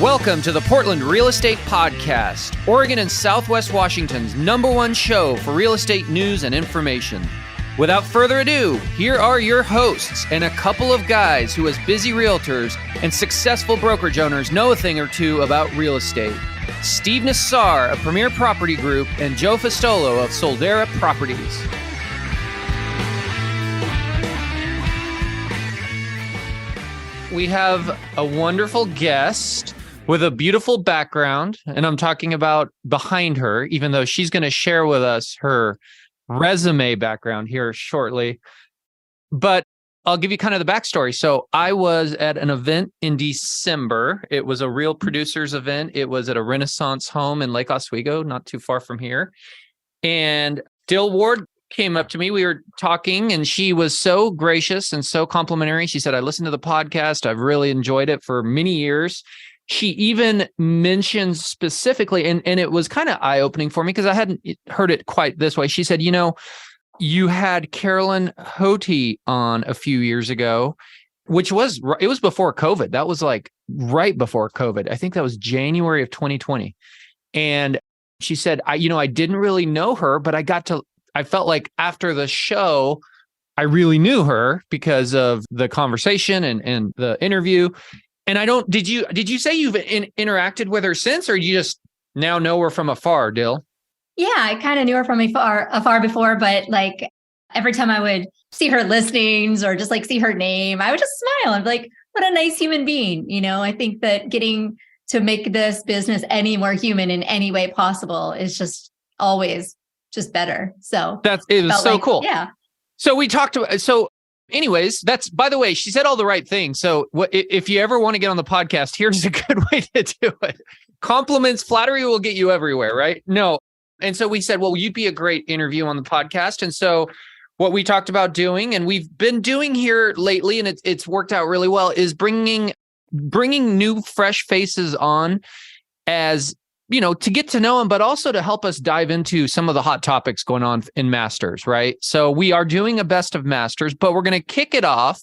Welcome to the Portland Real Estate Podcast, Oregon and Southwest Washington's #1 show for real estate news and information. Without further ado, here are your hosts and a couple of guys who, as busy realtors and successful brokerage owners, know a thing or two about real estate. Steve Nassar of Premier Property Group and Joe Fustolo of Soldera Properties. We have a wonderful guest with a beautiful background, and I'm talking about behind her, even though she's going to share with us her resume background here shortly. But I'll give you kind of the backstory. So I was at an event in December. It was a Real Producers event. It was at a Renaissance home in Lake Oswego, not too far from here. And Dill Ward came up to me. We were talking, and she was so gracious and so complimentary. She said, I listened to the podcast. I've really enjoyed it for many years. She even mentioned specifically, and it was kind of eye-opening for me because I hadn't heard it quite this way. She said, you know, you had Carolyn Hote on a few years ago, it was before COVID. That was like right before COVID. I think that was January of 2020. And she said, I didn't really know her, but I felt like after the show, I really knew her because of the conversation and the interview. And did you say you've interacted with her since, or you just now know her from afar, Dill? Yeah, I kind of knew her from afar before, but like every time I would see her listings or just like see her name, I would just smile and be like, what a nice human being. You know, I think that getting to make this business any more human in any way possible is just always just better. So it was so cool. Yeah. So we talked about, anyways, by the way, she said all the right things. So if you ever want to get on the podcast, here's a good way to do it. Compliments, flattery will get you everywhere, right? No. And so we said, well, you'd be a great interview on the podcast. And so what we talked about doing, and we've been doing here lately, and it's worked out really well, is bringing new, fresh faces on as, you know, to get to know them, but also to help us dive into some of the hot topics going on in Masters, right? So we are doing a best of Masters, but we're going to kick it off,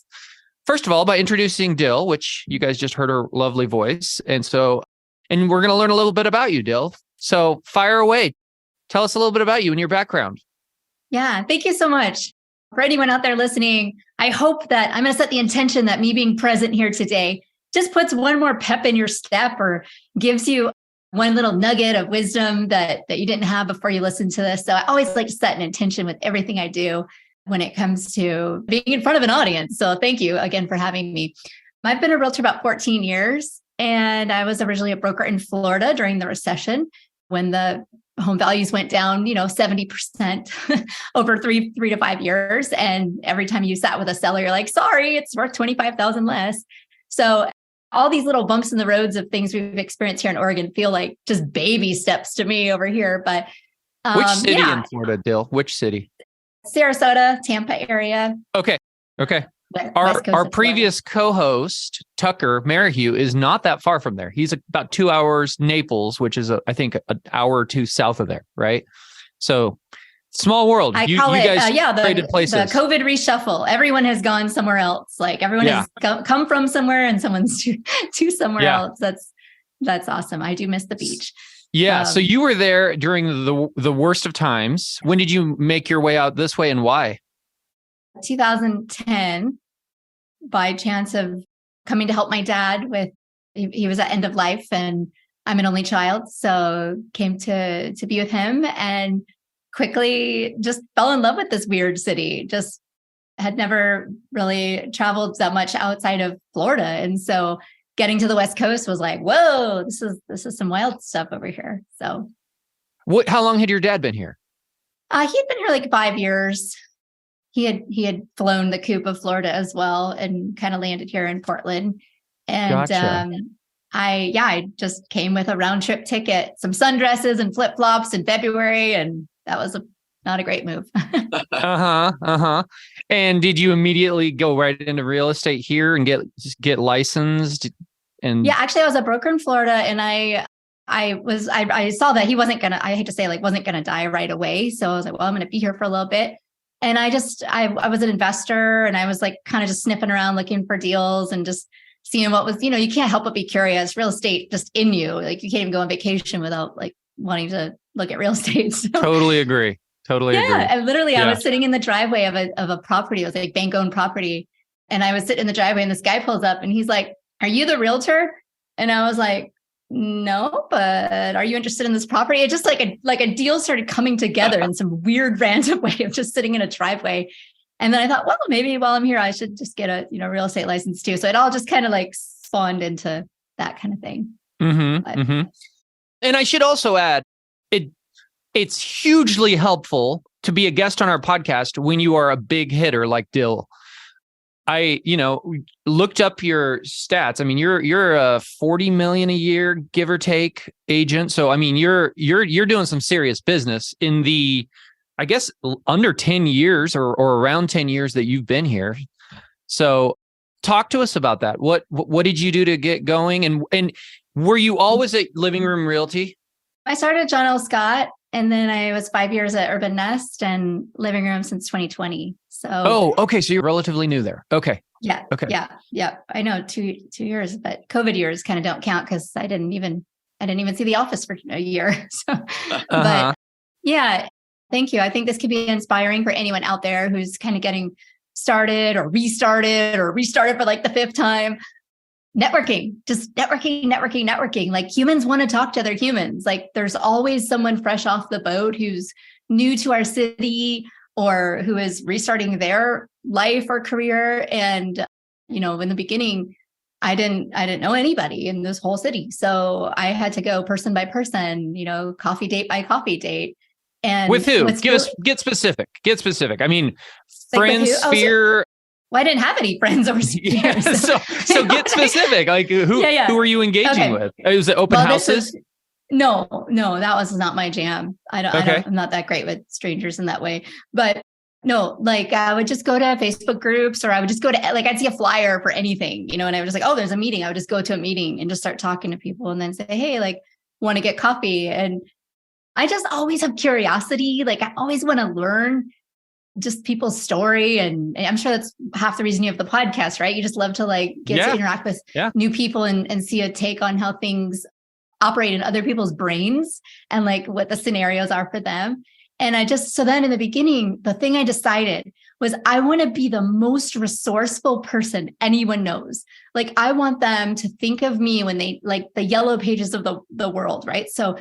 first of all, by introducing Dill, which you guys just heard her lovely voice. And we're going to learn a little bit about you, Dill. So fire away. Tell us a little bit about you and your background. Yeah, thank you so much. For anyone out there listening, I hope that I'm going to set the intention that me being present here today just puts one more pep in your step or gives you one little nugget of wisdom that you didn't have before you listened to this. So I always like to set an intention with everything I do when it comes to being in front of an audience. So thank you again for having me. I've been a realtor about 14 years, and I was originally a broker in Florida during the recession when the home values went down, 70% over three to 5 years. And every time you sat with a seller, you're like, sorry, it's worth $25,000 less. So all these little bumps in the roads of things we've experienced here in Oregon feel like just baby steps to me over here. But which city in Florida, Dill? Which city? Sarasota, Tampa area. Okay. Our previous co-host, Tucker Merrihew, is not that far from there. He's about 2 hours Naples, which is, I think, an hour or two south of there, right? So small world. You guys traded places. The COVID reshuffle. Everyone has gone somewhere else. Like everyone has come from somewhere, and someone's to somewhere else. That's awesome. I do miss the beach. Yeah. So you were there during the worst of times. When did you make your way out this way, and why? 2010, by chance of coming to help my dad with. He was at end of life, and I'm an only child, so came to be with him and quickly just fell in love with this weird city. Just had never really traveled that much outside of Florida. And so getting to the West Coast was like, whoa, this is some wild stuff over here. So how long had your dad been here? He'd been here like 5 years. He had flown the coop of Florida as well and kind of landed here in Portland. And gotcha. I just came with a round trip ticket, some sundresses and flip-flops in February, and that was not a great move. And did you immediately go right into real estate here and get licensed? And yeah, actually, I was a broker in Florida, and I saw that he wasn't gonna. I hate to say, wasn't gonna die right away. So I was like, well, I'm gonna be here for a little bit. And I was an investor, and I was like kind of just sniffing around looking for deals and just seeing what was, you can't help but be curious. Real estate just in you. Like you can't even go on vacation without like wanting to look at real estate. So, Totally agree. Totally agree. yeah, and literally I Yeah. was sitting in the driveway of a property. It was like bank owned property. And I was sitting in the driveway and this guy pulls up and he's like, "Are you the realtor?" And I was like, "No, but are you interested in this property?" It just like a deal started coming together in some weird random way of just sitting in a driveway. And then I thought, well, maybe while I'm here, I should just get a real estate license too. So it all just kind of like spawned into that kind of thing. And I should also add, it's hugely helpful to be a guest on our podcast when you are a big hitter like Dill. I, looked up your stats. I mean, you're a 40 million a year, give or take, agent. So, I mean, you're doing some serious business in the, I guess, under 10 years or around 10 years that you've been here. So, talk to us about that. What did you do to get going? And were you always at Living Room Realty? I started at John L. Scott, and then I was 5 years at Urban Nest and Living Room since 2020. So, okay. So you're relatively new there. Okay. Yeah. Okay. Yeah. I know 2 years, but COVID years kind of don't count because I didn't even see the office for a year. So, but yeah, thank you. I think this could be inspiring for anyone out there who's kind of getting started or restarted for like the 5th time. Networking, just networking. Like humans want to talk to other humans. Like there's always someone fresh off the boat who's new to our city or who is restarting their life or career. And, in the beginning, I didn't know anybody in this whole city. So I had to go person by person, coffee date by coffee date. And with who? Get specific. I mean, like friends, sphere. Well, I didn't have any friends over years. Yeah, so get specific. Like who are you engaging with? Was it open houses? No, that was not my jam. I'm not that great with strangers in that way. But no, like I would just go to Facebook groups or I would just go to I'd see a flyer for anything, and I was just like, oh, there's a meeting. I would just go to a meeting and just start talking to people and then say, hey, like, want to get coffee? And I just always have curiosity. Like I always want to learn just people's story. And I'm sure that's half the reason you have the podcast, right? You just love to like get to interact with new people and see a take on how things operate in other people's brains and like what the scenarios are for them. And so then in the beginning, the thing I decided was I want to be the most resourceful person anyone knows. Like I want them to think of me when they like the yellow pages of the world, right? So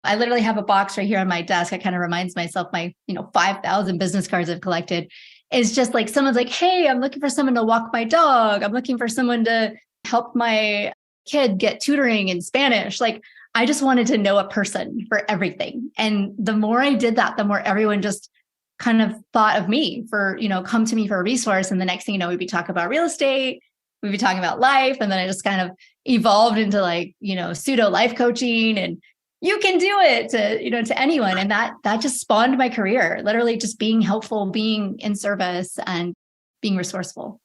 I literally have a box right here on my desk. It kind of reminds myself my, 5,000 business cards I've collected. It's just like someone's like, hey, I'm looking for someone to walk my dog. I'm looking for someone to help my kid get tutoring in Spanish. Like I just wanted to know a person for everything. And the more I did that, the more everyone just kind of thought of me for, come to me for a resource. And the next thing you know, we'd be talking about real estate, we'd be talking about life. And then I just kind of evolved into like, pseudo life coaching and you can do it to anyone. And that just spawned my career, literally just being helpful, being in service and being resourceful.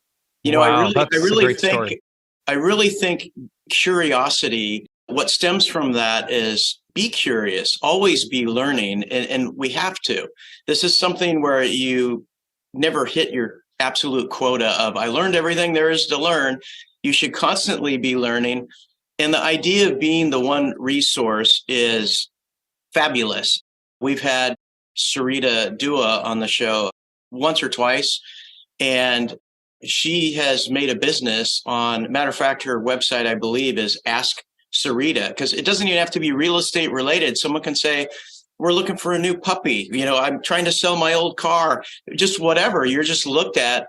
Wow, I really think curiosity, what stems from that is be curious, always be learning. And we have to. This is something where you never hit your absolute quota of, I learned everything there is to learn. You should constantly be learning. And the idea of being the one resource is fabulous. We've had Sarita Dua on the show once or twice, and she has made a business on, matter of fact, her website, I believe, is Ask Sarita, because it doesn't even have to be real estate related. Someone can say, we're looking for a new puppy. I'm trying to sell my old car, just whatever. You're just looked at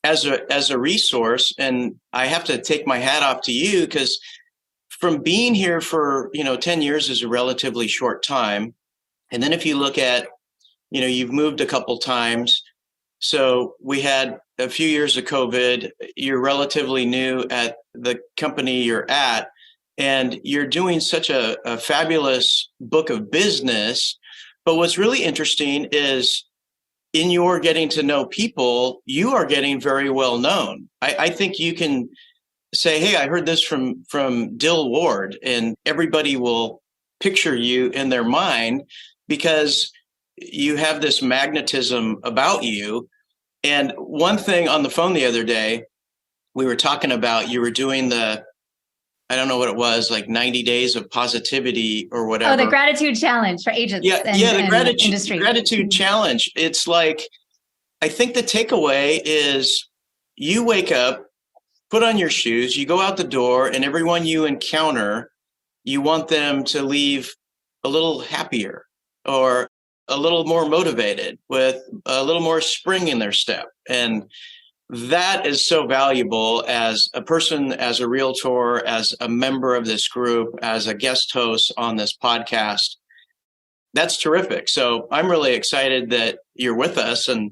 as a resource. And I have to take my hat off to you because from being here for, 10 years is a relatively short time. And then if you look at, you've moved a couple times. So we had a few years of COVID. You're relatively new at the company you're at, and you're doing such a fabulous book of business. But what's really interesting is in your getting to know people, you are getting very well known. I think you can say, hey, I heard this from Dill Ward, and everybody will picture you in their mind because you have this magnetism about you. And one thing on the phone the other day, we were talking about, you were doing I don't know what it was, like 90 days of positivity or whatever. Oh, the gratitude challenge for agents. The industry. gratitude challenge. It's like, I think the takeaway is you wake up, put on your shoes, you go out the door, and everyone you encounter, you want them to leave a little happier or a little more motivated with a little more spring in their step. And that is so valuable as a person, as a realtor, as a member of this group, as a guest host on this podcast. That's terrific. So I'm really excited that you're with us and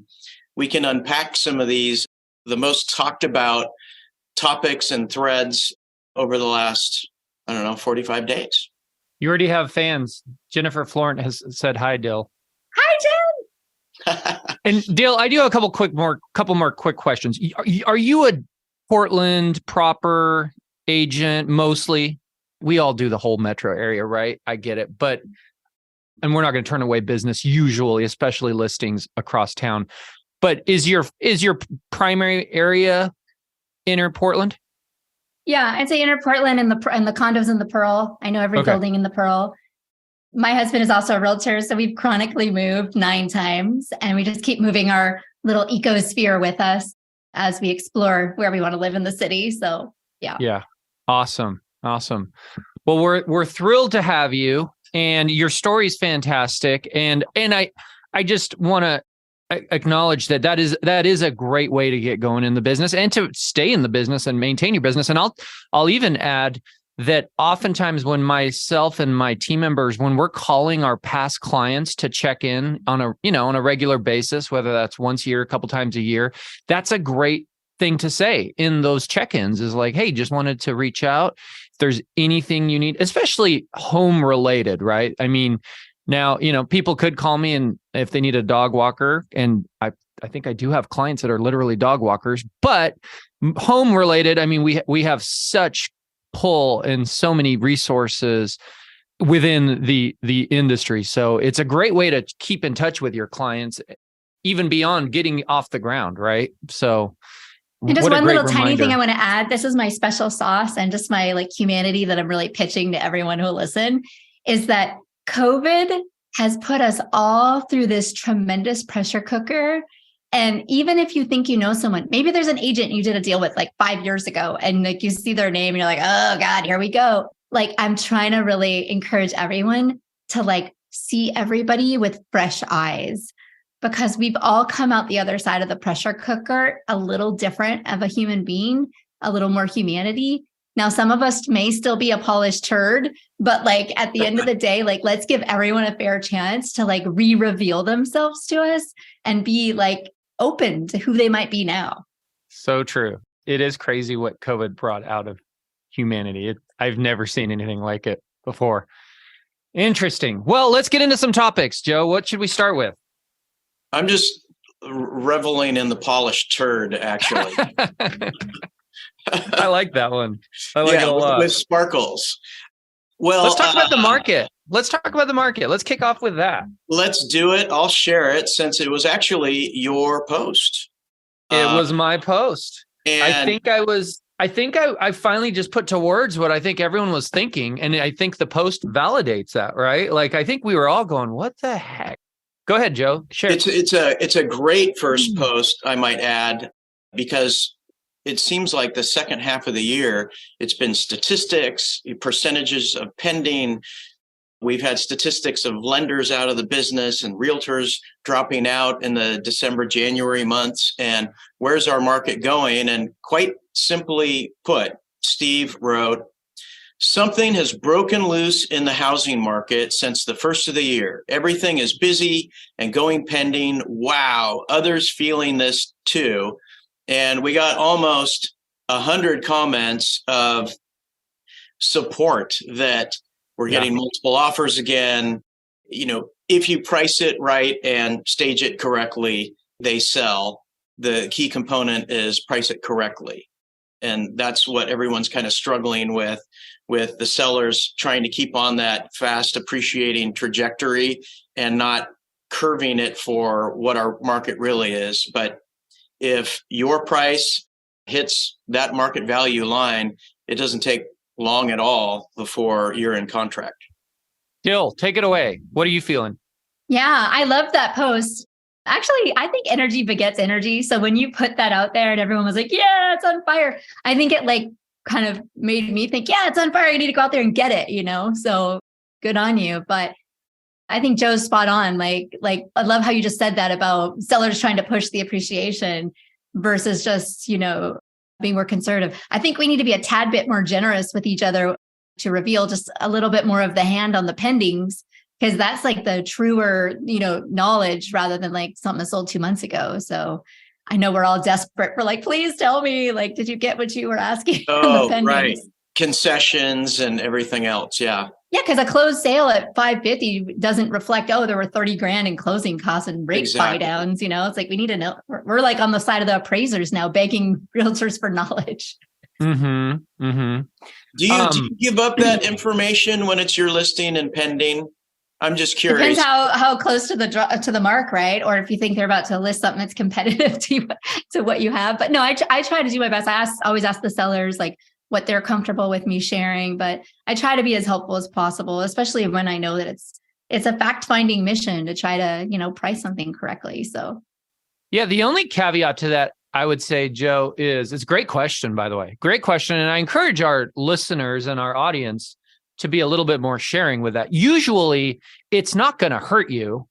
we can unpack some of these, the most talked about topics and threads over the last, 45 days. You already have fans. Jennifer Florent has said hi, Dill. Hi, Jen. And Dill, I do have a couple more quick questions. Are you a Portland proper agent mostly? We all do the whole metro area, right? I get it. And we're not going to turn away business usually, especially listings across town. But is your primary area inner Portland? Yeah, I'd say inner Portland and the condos in the Pearl. I know every building in the Pearl. My husband is also a realtor, so we've chronically moved 9 times, and we just keep moving our little ecosphere with us as we explore where we want to live in the city. So, yeah. Yeah. Awesome. Well, we're thrilled to have you, and your story is fantastic. And I just want to acknowledge that is a great way to get going in the business and to stay in the business and maintain your business. And I'll even add that oftentimes when myself and my team members, when we're calling our past clients to check in on a regular basis, whether that's once a year, a couple times a year, that's a great thing to say in those check-ins is like, hey, just wanted to reach out. If there's anything you need, especially home related, right? I mean, now, people could call me and if they need a dog walker, and I think I do have clients that are literally dog walkers, but home related, I mean, we have such pull and so many resources within the industry. So it's a great way to keep in touch with your clients, even beyond getting off the ground, right? So and just one little tiny thing I want to add, this is my special sauce and just my humanity that I'm really pitching to everyone who will listen, is that COVID has put us all through this tremendous pressure cooker. And even if you think you know someone, maybe there's an agent you did a deal with 5 years ago and you see their name and you're like, oh God, here we go. I'm trying to really encourage everyone to see everybody with fresh eyes, because we've all come out the other side of the pressure cooker a little different of a human being, a little more humanity. Now, some of us may still be a polished turd, but at the end of the day, let's give everyone a fair chance to re-reveal themselves to us and be open to who they might be now. So true. It is crazy what COVID brought out of humanity. I've never seen anything like it before. Interesting. Well, let's get into some topics. Joe, what should we start with? I'm just reveling in the polished turd, actually. I like that one. I like it a lot. With sparkles. Well, let's talk about the market. Let's kick off with that. Let's do it. I'll share it since it was actually your post. It was my post. And I think I finally just put to words what I think everyone was thinking. And I think the post validates that, right? I think we were all going, what the heck? Go ahead, Joe. Share. It's a great first post, I might add, because it seems like the second half of the year, it's been statistics, percentages of pending. We've had statistics of lenders out of the business and realtors dropping out in the December, January months. And where's our market going? And quite simply put, Steve wrote, something has broken loose in the housing market since the first of the year. Everything is busy and going pending. Wow, others feeling this too. And we got almost 100 comments of support that we're getting multiple offers again. If you price it right and stage it correctly, they sell. The key component is price it correctly. And that's what everyone's kind of struggling with the sellers trying to keep on that fast appreciating trajectory and not curving it for what our market really is. But if your price hits that market value line, it doesn't take long at all before you're in contract. Dill, take it away. What are you feeling? Yeah, I love that post. Actually, I think energy begets energy. So when you put that out there and everyone was like, yeah, it's on fire, I think it like kind of made me think, yeah, it's on fire. You need to go out there and get it, So good on you. But I think Joe's spot on. Like I love how you just said that about sellers trying to push the appreciation versus just, being more conservative. I think we need to be a tad bit more generous with each other to reveal just a little bit more of the hand on the pendings, because that's like the truer, knowledge rather than like something that sold 2 months ago. So I know we're all desperate for like, please tell me, like, did you get what you were asking? Oh, right. Concessions and everything else. Yeah. Yeah, because a closed sale at 550 doesn't reflect, there were 30 grand in closing costs and rate buy downs. It's like we need to know. We're like on the side of the appraisers now, begging realtors for knowledge. Mm-hmm. Mm-hmm. Do you give up that information when it's your listing and pending? I'm just curious. Depends how close to the mark, right? Or if you think they're about to list something that's competitive to what you have. But no, I try to do my best. I always ask the sellers like what they're comfortable with me sharing, but I try to be as helpful as possible, especially when I know that it's a fact-finding mission to try to, price something correctly. So yeah, the only caveat to that, I would say, Joe, it's a great question, by the way. Great question. And I encourage our listeners and our audience to be a little bit more sharing with that. Usually, it's not going to hurt you.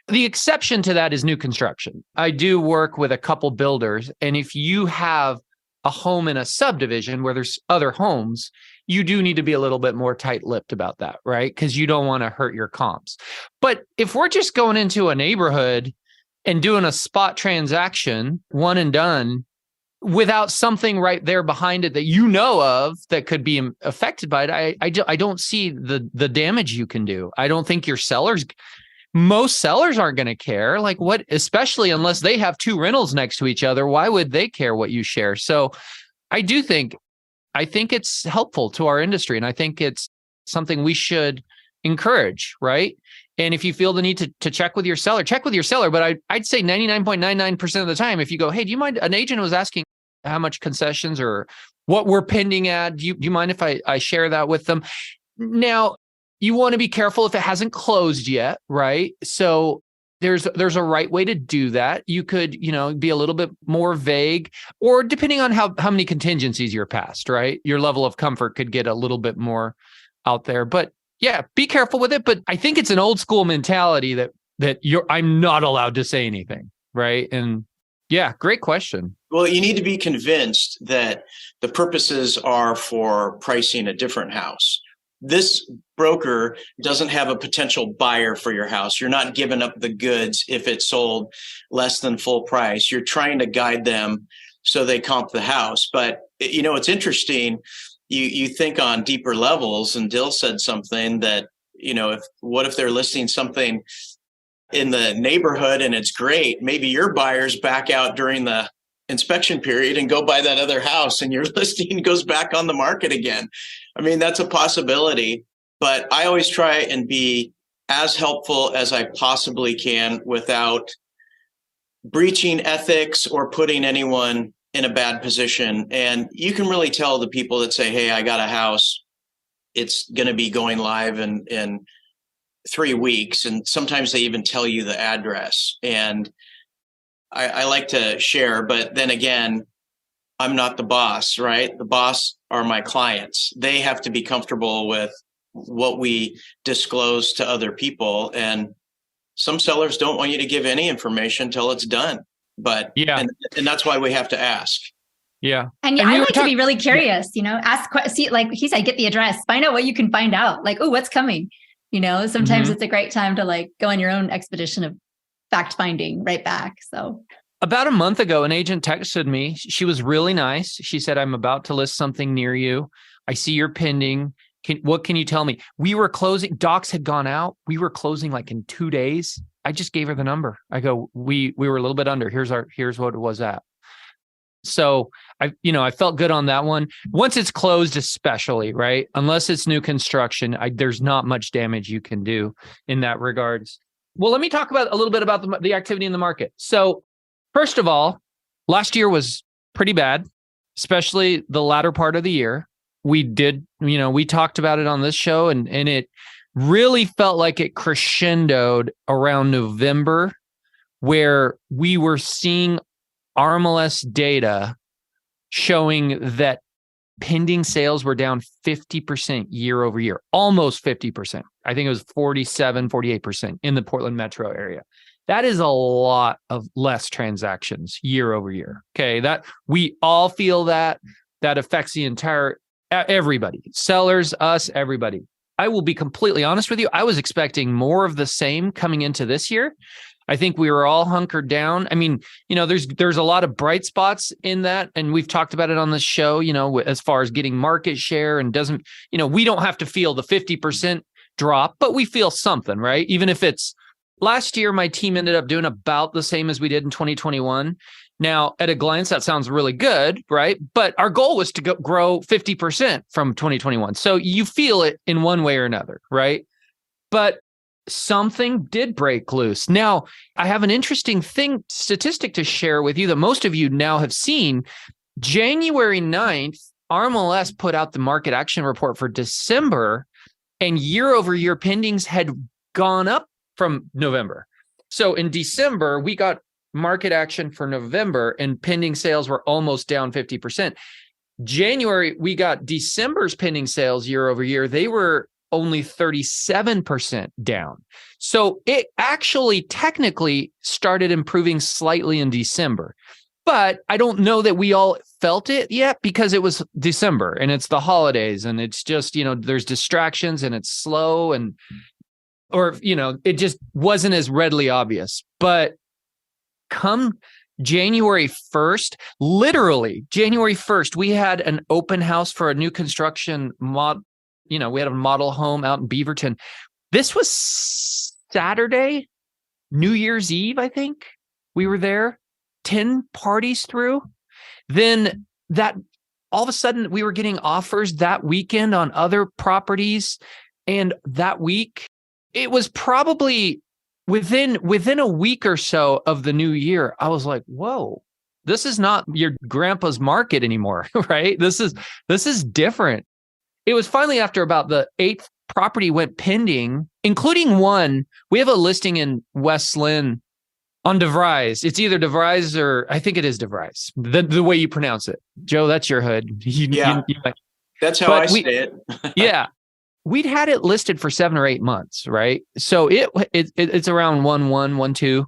The exception to that is new construction. I do work with a couple builders, and if you have a home in a subdivision where there's other homes, you do need to be a little bit more tight-lipped about that, right? Because you don't want to hurt your comps. But if we're just going into a neighborhood and doing a spot transaction, one and done, without something right there behind it that you know of that could be affected by it, I don't see the damage you can do. I don't think most sellers aren't going to care. Like what, especially unless they have two rentals next to each other, why would they care what you share? So I think it's helpful to our industry. And I think it's something we should encourage, right? And if you feel the need to check with your seller, check with your seller. But I'd say 99.99% of the time, if you go, hey, do you mind? An agent was asking how much concessions or what we're pending at. Do you mind if I share that with them? Now, you want to be careful if it hasn't closed yet, right? So there's a right way to do that. You could, be a little bit more vague, or depending on how many contingencies you're past, right? Your level of comfort could get a little bit more out there. But yeah, be careful with it. But I think it's an old school mentality that I'm not allowed to say anything, right? And yeah, great question. Well, you need to be convinced that the purposes are for pricing a different house. This broker doesn't have a potential buyer for your house. You're not giving up the goods if it's sold less than full price. You're trying to guide them so they comp the house. But, it's interesting. You think on deeper levels, and Dill said something that, what if they're listing something in the neighborhood and it's great? Maybe your buyers back out during the inspection period and go buy that other house and your listing goes back on the market again. I mean, that's a possibility, but I always try and be as helpful as I possibly can without breaching ethics or putting anyone in a bad position. And you can really tell the people that say, hey, I got a house, it's going to be going live in 3 weeks. And sometimes they even tell you the address. And I like to share, but then again, I'm not the boss, right? The boss are my clients. They have to be comfortable with what we disclose to other people. And some sellers don't want you to give any information until it's done. But yeah, and that's why we have to ask. Yeah. And I like to be really curious, ask, see, like he said, get the address, find out what you can find out. Like, oh, what's coming? Sometimes it's a great time to like go on your own expedition of fact finding right back. So about a month ago, an agent texted me. She was really nice. She said, I'm about to list something near you. I see you're pending. What can you tell me? We were closing. Docs had gone out. We were closing like in 2 days. I just gave her the number. I go, we were a little bit under. Here's what it was at. So I felt good on that one. Once it's closed, especially, right? Unless it's new construction, there's not much damage you can do in that regards. Well, let me talk about a little bit about the activity in the market. So first of all, last year was pretty bad. especially the latter part of the year. We did, we talked about it on this show, and it really felt like it crescendoed around November, where we were seeing RMLS data showing that pending sales were down 50% year over year, almost 50%. I think it was 47, 48% in the Portland metro area. That is a lot of less transactions year over year. Okay. That we all feel that affects the entire, everybody, sellers, us, everybody. I will be completely honest with you. I was expecting more of the same coming into this year. I think we were all hunkered down. I mean, there's a lot of bright spots in that. And we've talked about it on this show, as far as getting market share, and we don't have to feel the 50% drop, but we feel something, right? Even if it's last year, my team ended up doing about the same as we did in 2021. Now, at a glance, that sounds really good, right? But our goal was to grow 50% from 2021. So you feel it in one way or another, right? But something did break loose. Now, I have an interesting statistic to share with you that most of you now have seen. January 9th, RMLS put out the market action report for December, and year over year pendings had gone up from November. So in December, we got market action for November, and pending sales were almost down 50%. January, we got December's pending sales year over year. They were only 37% down. So it actually technically started improving slightly in December. But I don't know that we all felt it yet, because it was December and it's the holidays, and it's just, there's distractions and it's slow, it just wasn't as readily obvious. But come January 1st, literally January 1st, we had an open house for a new construction mod. We had a model home out in Beaverton. This was Saturday, New Year's Eve, I think. We were there, 10 parties through. Then that all of a sudden we were getting offers that weekend on other properties. And that week, it was probably within a week or so of the new year, I was like, whoa, this is not your grandpa's market anymore, right? This is different. It was finally after about the 8th property went pending, including one. We have a listing in West Lynn on DeVries. It's either DeVries or I think it is DeVries, the way you pronounce it. Joe, that's your hood. That's how I say it. Yeah. We'd had it listed for 7 or 8 months, right? So it's around 1.2.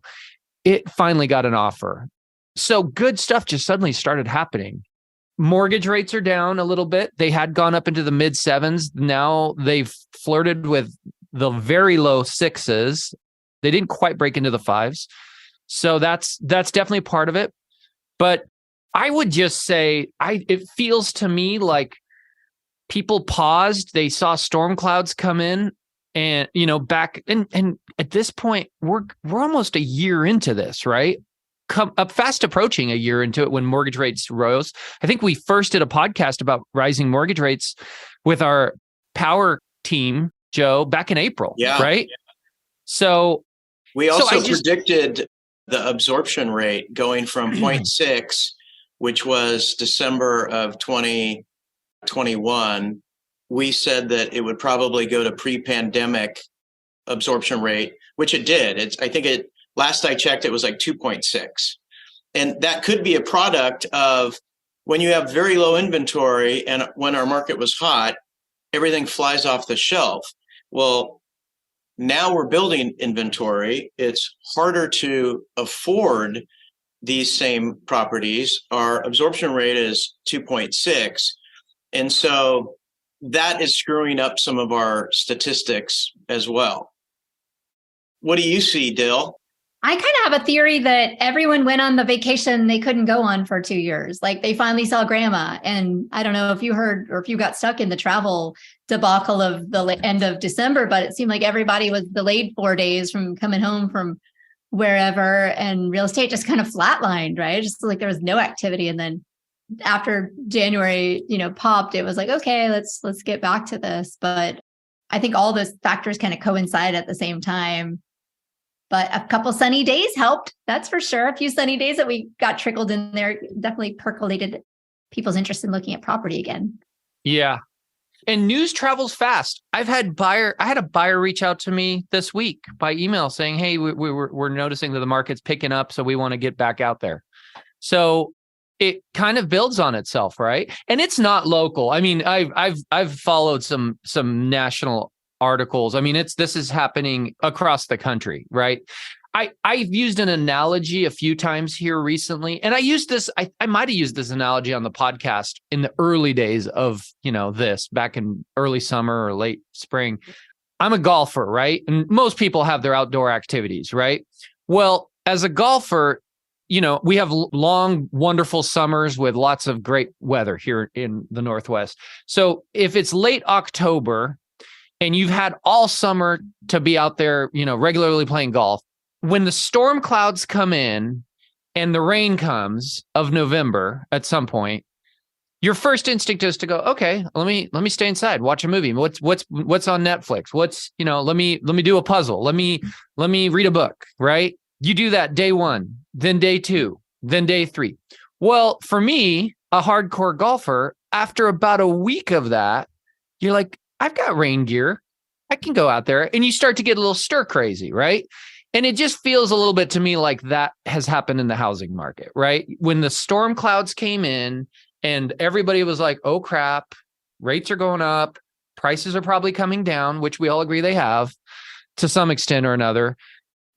It finally got an offer. So good stuff just suddenly started happening. Mortgage rates are down a little bit. They had gone up into the mid 7s. Now they've flirted with the very low 6s. They didn't quite break into the 5s. So that's definitely part of it. But I would just say it feels to me like people paused. They saw storm clouds come in, and back and at this point we're almost a year into this, right? Fast approaching a year into it when mortgage rates rose. I think we first did a podcast about rising mortgage rates with our power team, Joe, back in April, right? So we also predicted the absorption rate going from 0.6, which was December of 2021. We said that it would probably go to pre-pandemic absorption rate, which it did. Last I checked, it was like 2.6. And that could be a product of when you have very low inventory, and when our market was hot, everything flies off the shelf. Well, now we're building inventory. It's harder to afford these same properties. Our absorption rate is 2.6. And so that is screwing up some of our statistics as well. What do you see, Dill? I kind of have a theory that everyone went on the vacation they couldn't go on for 2 years. Like they finally saw grandma. And I don't know if you heard or if you got stuck in the travel debacle of the end of December, but it seemed like everybody was delayed 4 days from coming home from wherever, and real estate just kind of flatlined, right? Just like there was no activity. And then after January, popped, it was like, okay, let's get back to this. But I think all those factors kind of coincide at the same time. But a couple sunny days helped. That's for sure. A few sunny days that we got trickled in there definitely percolated people's interest in looking at property again. Yeah. And news travels fast. I had a buyer reach out to me this week by email saying, "Hey, we're noticing that the market's picking up, so we want to get back out there." So it kind of builds on itself, right? And it's not local. I mean, I've followed some national articles. I mean, this is happening across the country, right? I've used an analogy a few times here recently, and I might have used this analogy on the podcast in the early days of, this back in early summer or late spring. I'm a golfer, right? And most people have their outdoor activities, right? Well, as a golfer, we have long, wonderful summers with lots of great weather here in the Northwest. So if it's late October and you've had all summer to be out there, regularly playing golf, when the storm clouds come in and the rain comes of November at some point, your first instinct is to go, okay, let me stay inside, watch a movie. What's on Netflix? Let me do a puzzle. Let me read a book, right? You do that day one, then day two, then day three. Well, for me, a hardcore golfer, after about a week of that, you're like, I've got rain gear. I can go out there. And you start to get a little stir crazy, right? And it just feels a little bit to me like that has happened in the housing market, right? When the storm clouds came in and everybody was like, oh crap, rates are going up, prices are probably coming down, which we all agree they have to some extent or another.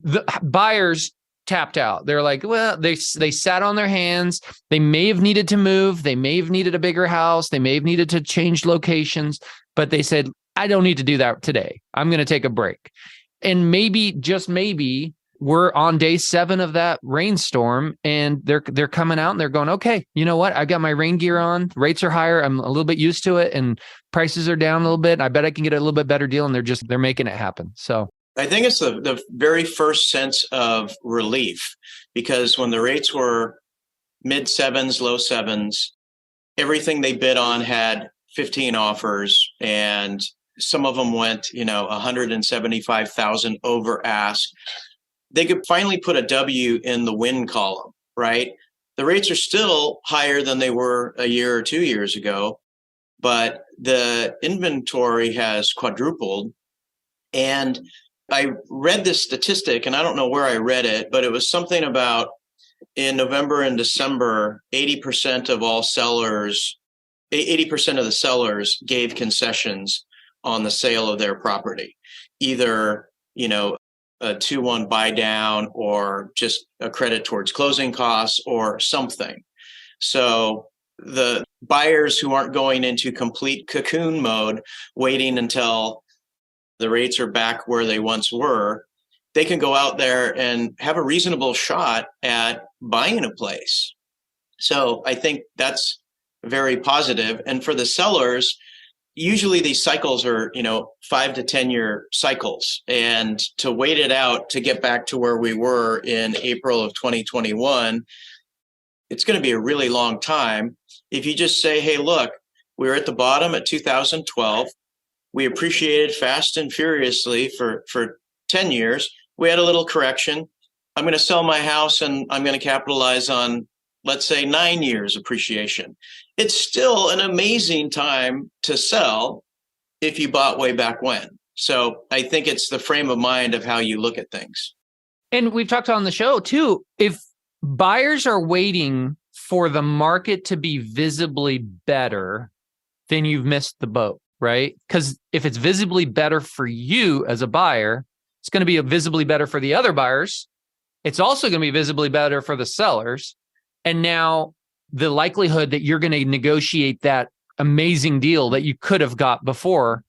The buyers tapped out. They're like, well, they sat on their hands. They may have needed to move. They may have needed a bigger house. They may have needed to change locations, but they said, I don't need to do that today. I'm going to take a break. And maybe, just maybe, we're on day 7 of that rainstorm and they're coming out and they're going, okay, you know what? I got my rain gear on. Rates are higher. I'm a little bit used to it and prices are down a little bit. I bet I can get a little bit better deal. And they're making it happen. So I think it's the very first sense of relief, because when the rates were mid 7s, low 7s, everything they bid on had 15 offers, and some of them went, 175,000 over ask. They could finally put a W in the win column, right? The rates are still higher than they were a year or 2 years ago, but the inventory has quadrupled. And I read this statistic, and I don't know where I read it, but it was something about in November and December, 80% of the sellers gave concessions on the sale of their property, either, a 2-1 buy down or just a credit towards closing costs or something. So the buyers who aren't going into complete cocoon mode, waiting until the rates are back where they once were, they can go out there and have a reasonable shot at buying a place. So I think that's very positive. And for the sellers, usually these cycles are, 5 to 10 year cycles. And to wait it out to get back to where we were in April of 2021, it's going to be a really long time. If you just say, hey, look, we were at the bottom at 2012. We appreciated fast and furiously for 10 years. We had a little correction. I'm going to sell my house and I'm going to capitalize on, let's say, 9 years appreciation. It's still an amazing time to sell if you bought way back when. So I think it's the frame of mind of how you look at things. And we've talked on the show too, if buyers are waiting for the market to be visibly better, then you've missed the boat, right? Because if it's visibly better for you as a buyer, it's going to be visibly better for the other buyers. It's also going to be visibly better for the sellers. And now the likelihood that you're going to negotiate that amazing deal that you could have got before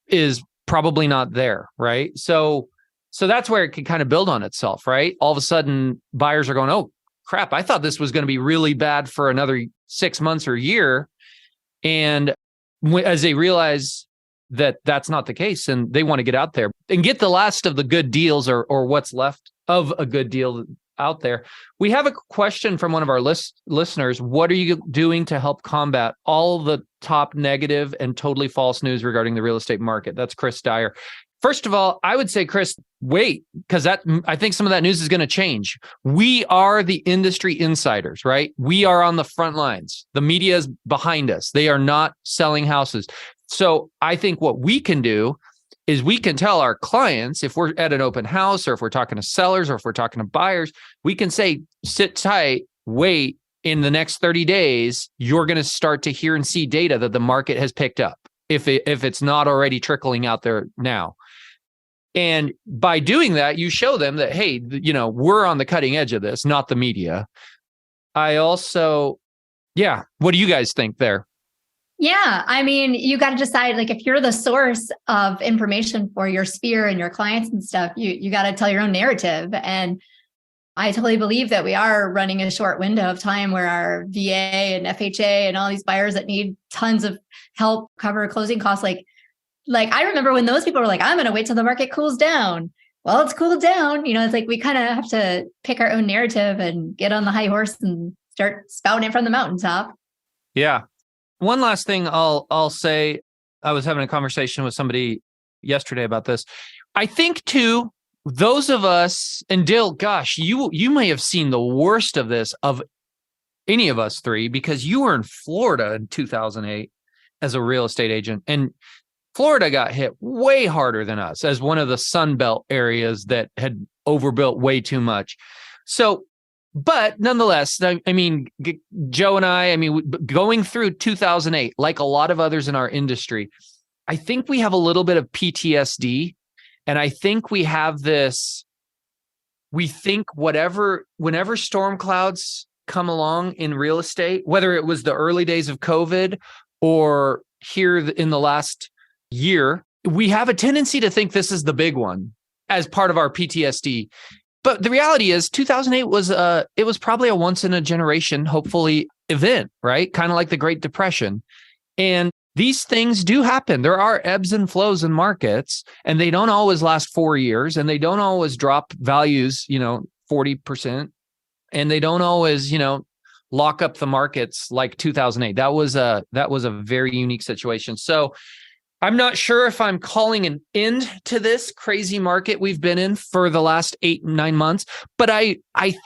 is probably not there, right? So that's where it can kind of build on itself, right? All of a sudden, buyers are going, oh, crap, I thought this was going to be really bad for another 6 months or a year. And as they realize that that's not the case, and they want to get out there and get the last of the good deals or what's left of a good deal out there. We have a question from one of our listeners. What are you doing to help combat all the top negative and totally false news regarding the real estate market? That's Chris Dyer. First of all, I would say, Chris, wait, because I think some of that news is going to change. We are the industry insiders, right? We are on the front lines. The media is behind us. They are not selling houses. So I think what we can do is we can tell our clients, if we're at an open house or if we're talking to sellers or if we're talking to buyers, we can say, sit tight, wait. In the next 30 days, you're going to start to hear and see data that the market has picked up if it's not already trickling out there now. And by doing that, you show them that, hey, we're on the cutting edge of this, not the media. I also, what do you guys think there? Yeah, I mean, you got to decide, like, if you're the source of information for your sphere and your clients and stuff, you got to tell your own narrative. And I totally believe that we are running a short window of time where our VA and FHA and all these buyers that need tons of help cover closing costs, like I remember when those people were like, I'm going to wait till the market cools down. Well, it's cooled down. It's like we kind of have to pick our own narrative and get on the high horse and start spouting it from the mountaintop. Yeah. One last thing I'll say, I was having a conversation with somebody yesterday about this. I think too, those of us, and Dill, gosh, you may have seen the worst of this of any of us three, because you were in Florida in 2008 as a real estate agent. And Florida got hit way harder than us as one of the Sun Belt areas that had overbuilt way too much. So, but nonetheless, I mean, Joe and I mean, going through 2008, like a lot of others in our industry, I think we have a little bit of PTSD. And I think we have this, we think whenever storm clouds come along in real estate, whether it was the early days of COVID or here in the last year, we have a tendency to think this is the big one as part of our PTSD. But the reality is 2008 was probably a once in a generation, hopefully, event, right? Kind of like the Great Depression. And these things do happen. There are ebbs and flows in markets, and they don't always last 4 years, and they don't always drop values, 40%, and they don't always, lock up the markets like 2008. That was a very unique situation. So I'm not sure if I'm calling an end to this crazy market we've been in for the last 8-9 months, but I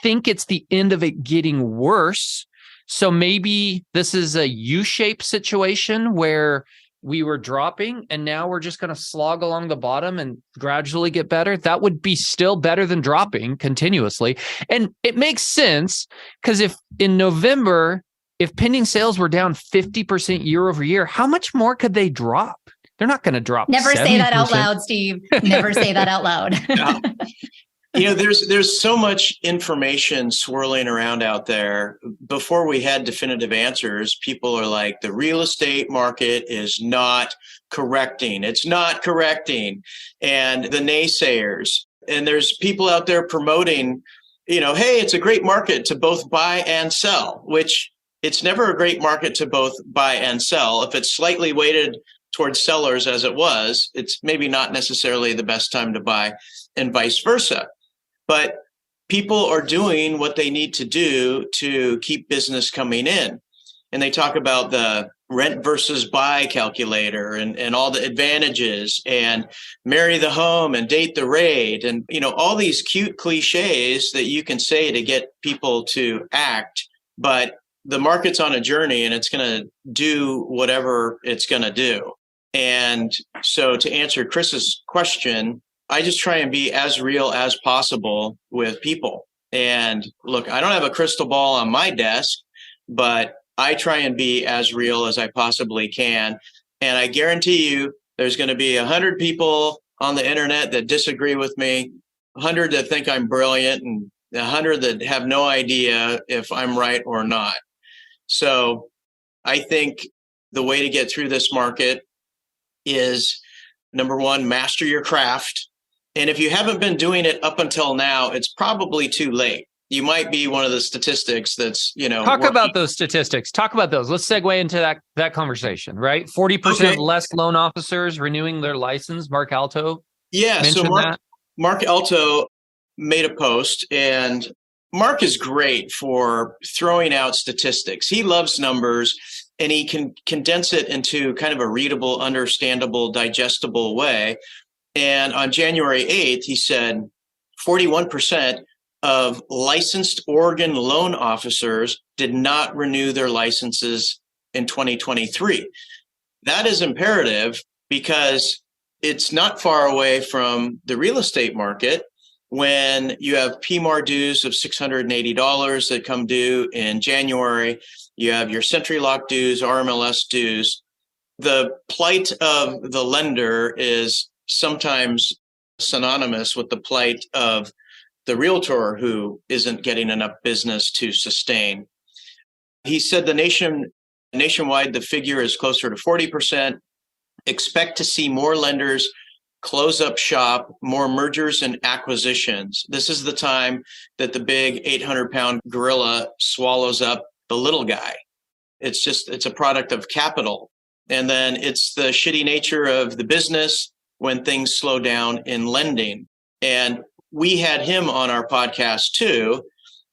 think it's the end of it getting worse. So maybe this is a U-shaped situation where we were dropping and now we're just going to slog along the bottom and gradually get better. That would be still better than dropping continuously. And it makes sense because if in November, if pending sales were down 50% year over year, how much more could they drop? They're not going to drop. Never 70%. Say that out loud, Steve. Never say that out loud. There's so much information swirling around out there. Before we had definitive answers, people are like, the real estate market is not correcting. It's not correcting. And the naysayers, and there's people out there promoting, hey, it's a great market to both buy and sell, which it's never a great market to both buy and sell. If it's slightly weighted towards sellers as it was, it's maybe not necessarily the best time to buy, and vice versa. But people are doing what they need to do to keep business coming in. And they talk about the rent versus buy calculator and all the advantages and marry the home and date the rate. And, all these cute cliches that you can say to get people to act, but the market's on a journey and it's going to do whatever it's going to do. And so to answer Chris's question, I just try and be as real as possible with people. And look, I don't have a crystal ball on my desk, but I try and be as real as I possibly can. And I guarantee you there's going to be 100 people on the internet that disagree with me, 100 that think I'm brilliant, and 100 that have no idea if I'm right or not. So I think the way to get through this market is, number one, master your craft. And if you haven't been doing it up until now, it's probably too late. You might be one of the statistics that's, Talk about those statistics. Talk about those. Let's segue into that conversation, right? 40% less loan officers renewing their license. Mark Alto. Yeah. So Mark Alto made a post, and Mark is great for throwing out statistics. He loves numbers, and he can condense it into kind of a readable, understandable, digestible way. And on January 8th, he said 41% of licensed Oregon loan officers did not renew their licenses in 2023. That is imperative because it's not far away from the real estate market when you have PMAR dues of $680 that come due in January. You have your Century Lock dues, RMLS dues. The plight of the lender is sometimes synonymous with the plight of the realtor who isn't getting enough business to sustain. He said nationwide, the figure is closer to 40%. Expect to see more lenders close up shop, more mergers and acquisitions. This is the time that the big 800-pound gorilla swallows up the little guy. It's a product of capital. And then it's the shitty nature of the business when things slow down in lending. And we had him on our podcast too.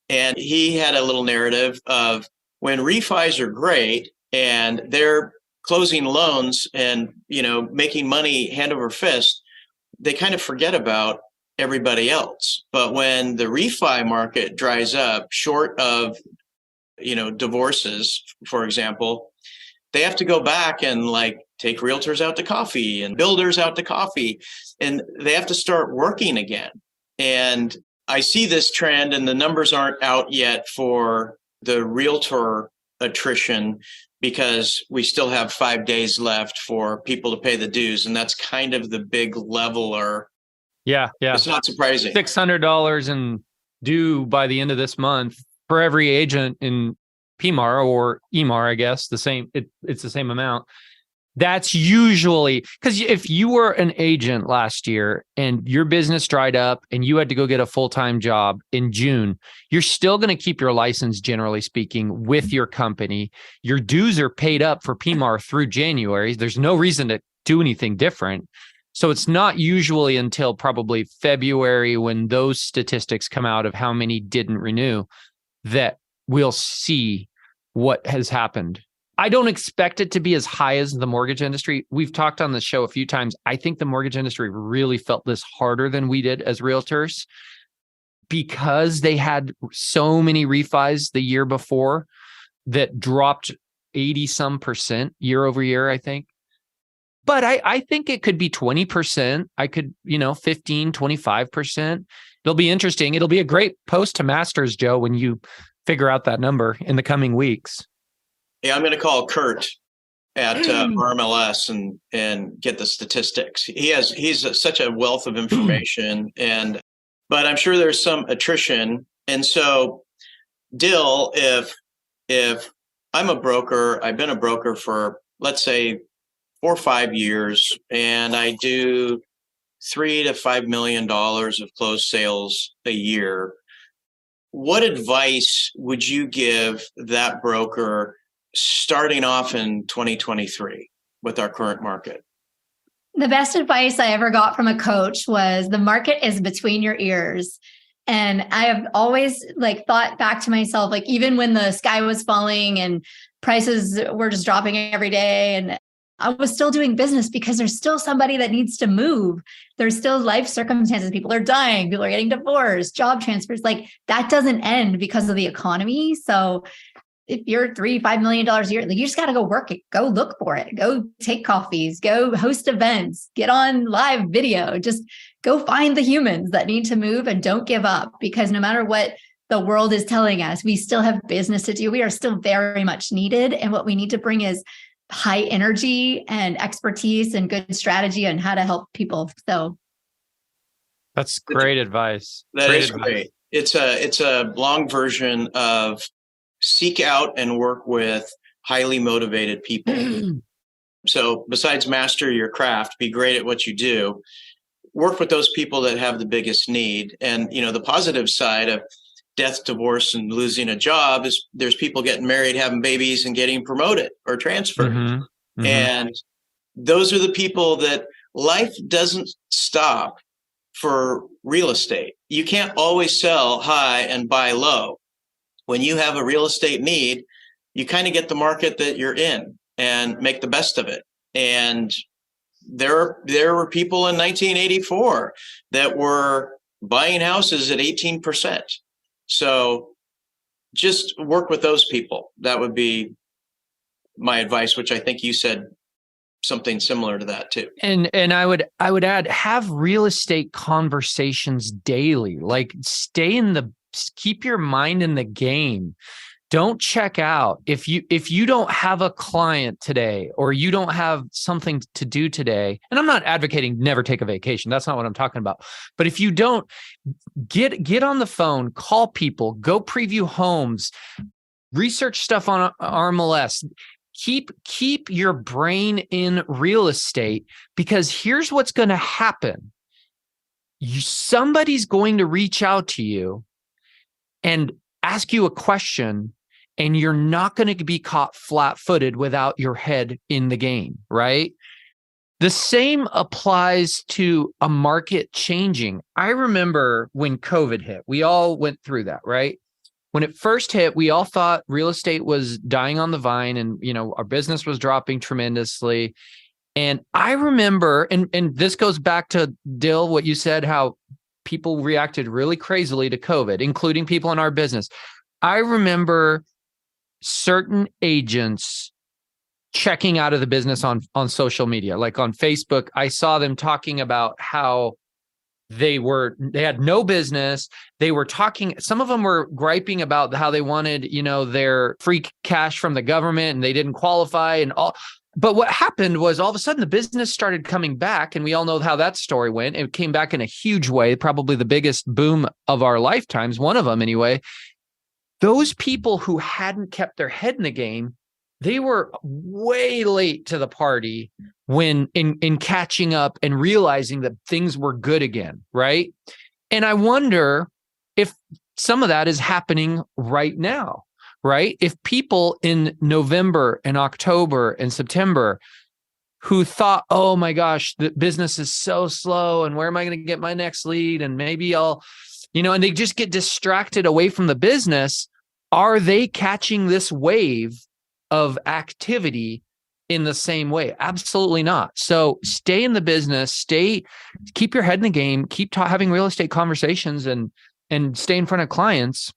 And he had a little narrative of when refis are great and they're closing loans and, making money hand over fist, they kind of forget about everybody else. But when the refi market dries up, short of, divorces, for example, they have to go back and take realtors out to coffee and builders out to coffee, and they have to start working again. And I see this trend, and the numbers aren't out yet for the realtor attrition because we still have 5 days left for people to pay the dues. And that's kind of the big leveler. Yeah. It's not surprising. $600 in due by the end of this month for every agent in PMAR or EMAR, I guess, it's the same amount. That's usually because if you were an agent last year and your business dried up and you had to go get a full-time job in June, you're still going to keep your license, generally speaking, with your company. Your dues are paid up for PMAR through January. There's no reason to do anything different. So it's not usually until probably February when those statistics come out of how many didn't renew that we'll see what has happened. I don't expect it to be as high as the mortgage industry. We've talked on the show a few times. I think the mortgage industry really felt this harder than we did as realtors because they had so many refis the year before that dropped 80% year over year, I think. But I think it could be 20%. I could, 15, 25%. It'll be interesting. It'll be a great post to Masters, Joe, when you figure out that number in the coming weeks. Yeah, I'm going to call Kurt at RMLS and get the statistics. He's such a wealth of information, but I'm sure there's some attrition. And so, Dill, if I'm a broker, I've been a broker for let's say 4 or 5 years, and I do $3 to $5 million of closed sales a year. What advice would you give that broker starting off in 2023 with our current market? The best advice I ever got from a coach was the market is between your ears. And I have always thought back to myself, even when the sky was falling and prices were just dropping every day, and I was still doing business because there's still somebody that needs to move. There's still life circumstances. People are dying. People are getting divorced, job transfers. That doesn't end because of the economy. So if you're $3-5 million a year, you just got to go work it, go look for it, go take coffees, go host events, get on live video, just go find the humans that need to move and don't give up, because no matter what the world is telling us, we still have business to do. We are still very much needed. And what we need to bring is high energy and expertise and good strategy on how to help people. So that's great advice. That is great. It's a long version of seek out and work with highly motivated people. So besides master your craft, be great at what you do, work with those people that have the biggest need. And, the positive side of death, divorce, and losing a job is there's people getting married, having babies, and getting promoted or transferred. Mm-hmm. And those are the people that life doesn't stop for real estate. You can't always sell high and buy low. When you have a real estate need, you kind of get the market that you're in and make the best of it. And there were people in 1984 that were buying houses at 18%. So just work with those people. That would be my advice, which I think you said something similar to that too. And I would add, have real estate conversations daily. Like keep your mind in the game. Don't check out. If you don't have a client today, or you don't have something to do today, and I'm not advocating never take a vacation. That's not what I'm talking about. But if you don't, get on the phone, call people, go preview homes, research stuff on RMLS. Keep your brain in real estate, because here's what's going to happen. Somebody's going to reach out to you and ask you a question, and you're not going to be caught flat-footed without your head in the game, right? The same applies to a market changing. I remember when COVID hit, we all went through that, right? When it first hit, we all thought real estate was dying on the vine, and our business was dropping tremendously. And I remember, and this goes back to Dill, what you said, how people reacted really crazily to COVID, including people in our business. I remember certain agents checking out of the business on social media, like on Facebook. I saw them talking about how they had no business. They were talking, some of them were griping about how they wanted, their free cash from the government, and they didn't qualify and all. But what happened was, all of a sudden the business started coming back, and we all know how that story went. It came back in a huge way, probably the biggest boom of our lifetimes, one of them anyway. Those people who hadn't kept their head in the game, they were way late to the party when in catching up and realizing that things were good again, right? And I wonder if some of that is happening right now, right? If people in November and October and September who thought, oh my gosh, the business is so slow, and where am I going to get my next lead? And maybe I'll, and they just get distracted away from the business. Are they catching this wave of activity in the same way? Absolutely not. So stay in the business, keep your head in the game, keep having real estate conversations, and stay in front of clients.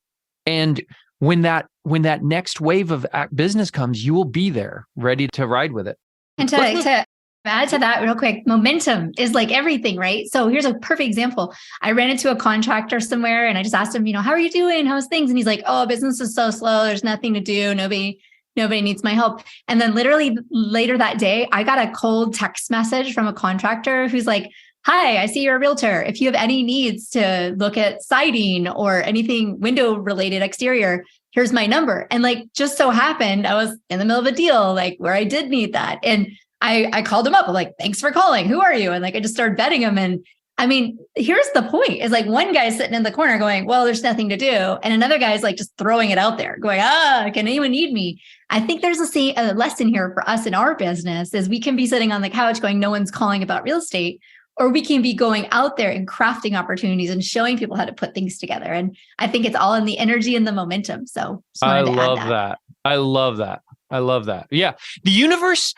And when that next wave of business comes, you will be there ready to ride with it. And to add to that real quick, momentum is like everything, right? So here's a perfect example. I ran into a contractor somewhere, and I just asked him, how are you doing? How's things? And he's like, oh, business is so slow. There's nothing to do. Nobody needs my help. And then literally later that day, I got a cold text message from a contractor who's like, hi, I see you're a realtor. If you have any needs to look at siding or anything window related exterior, here's my number. And just so happened, I was in the middle of a deal, where I did need that. And I called him up. I'm like, thanks for calling. Who are you? And I just started vetting him. And I mean, here's the point, is one guy's sitting in the corner going, well, there's nothing to do. And another guy's just throwing it out there going, can anyone need me? I think there's a lesson here for us in our business, is we can be sitting on the couch going, no one's calling about real estate, or we can be going out there and crafting opportunities and showing people how to put things together. And I think it's all in the energy and the momentum. So I love that. I love that. Yeah. The universe,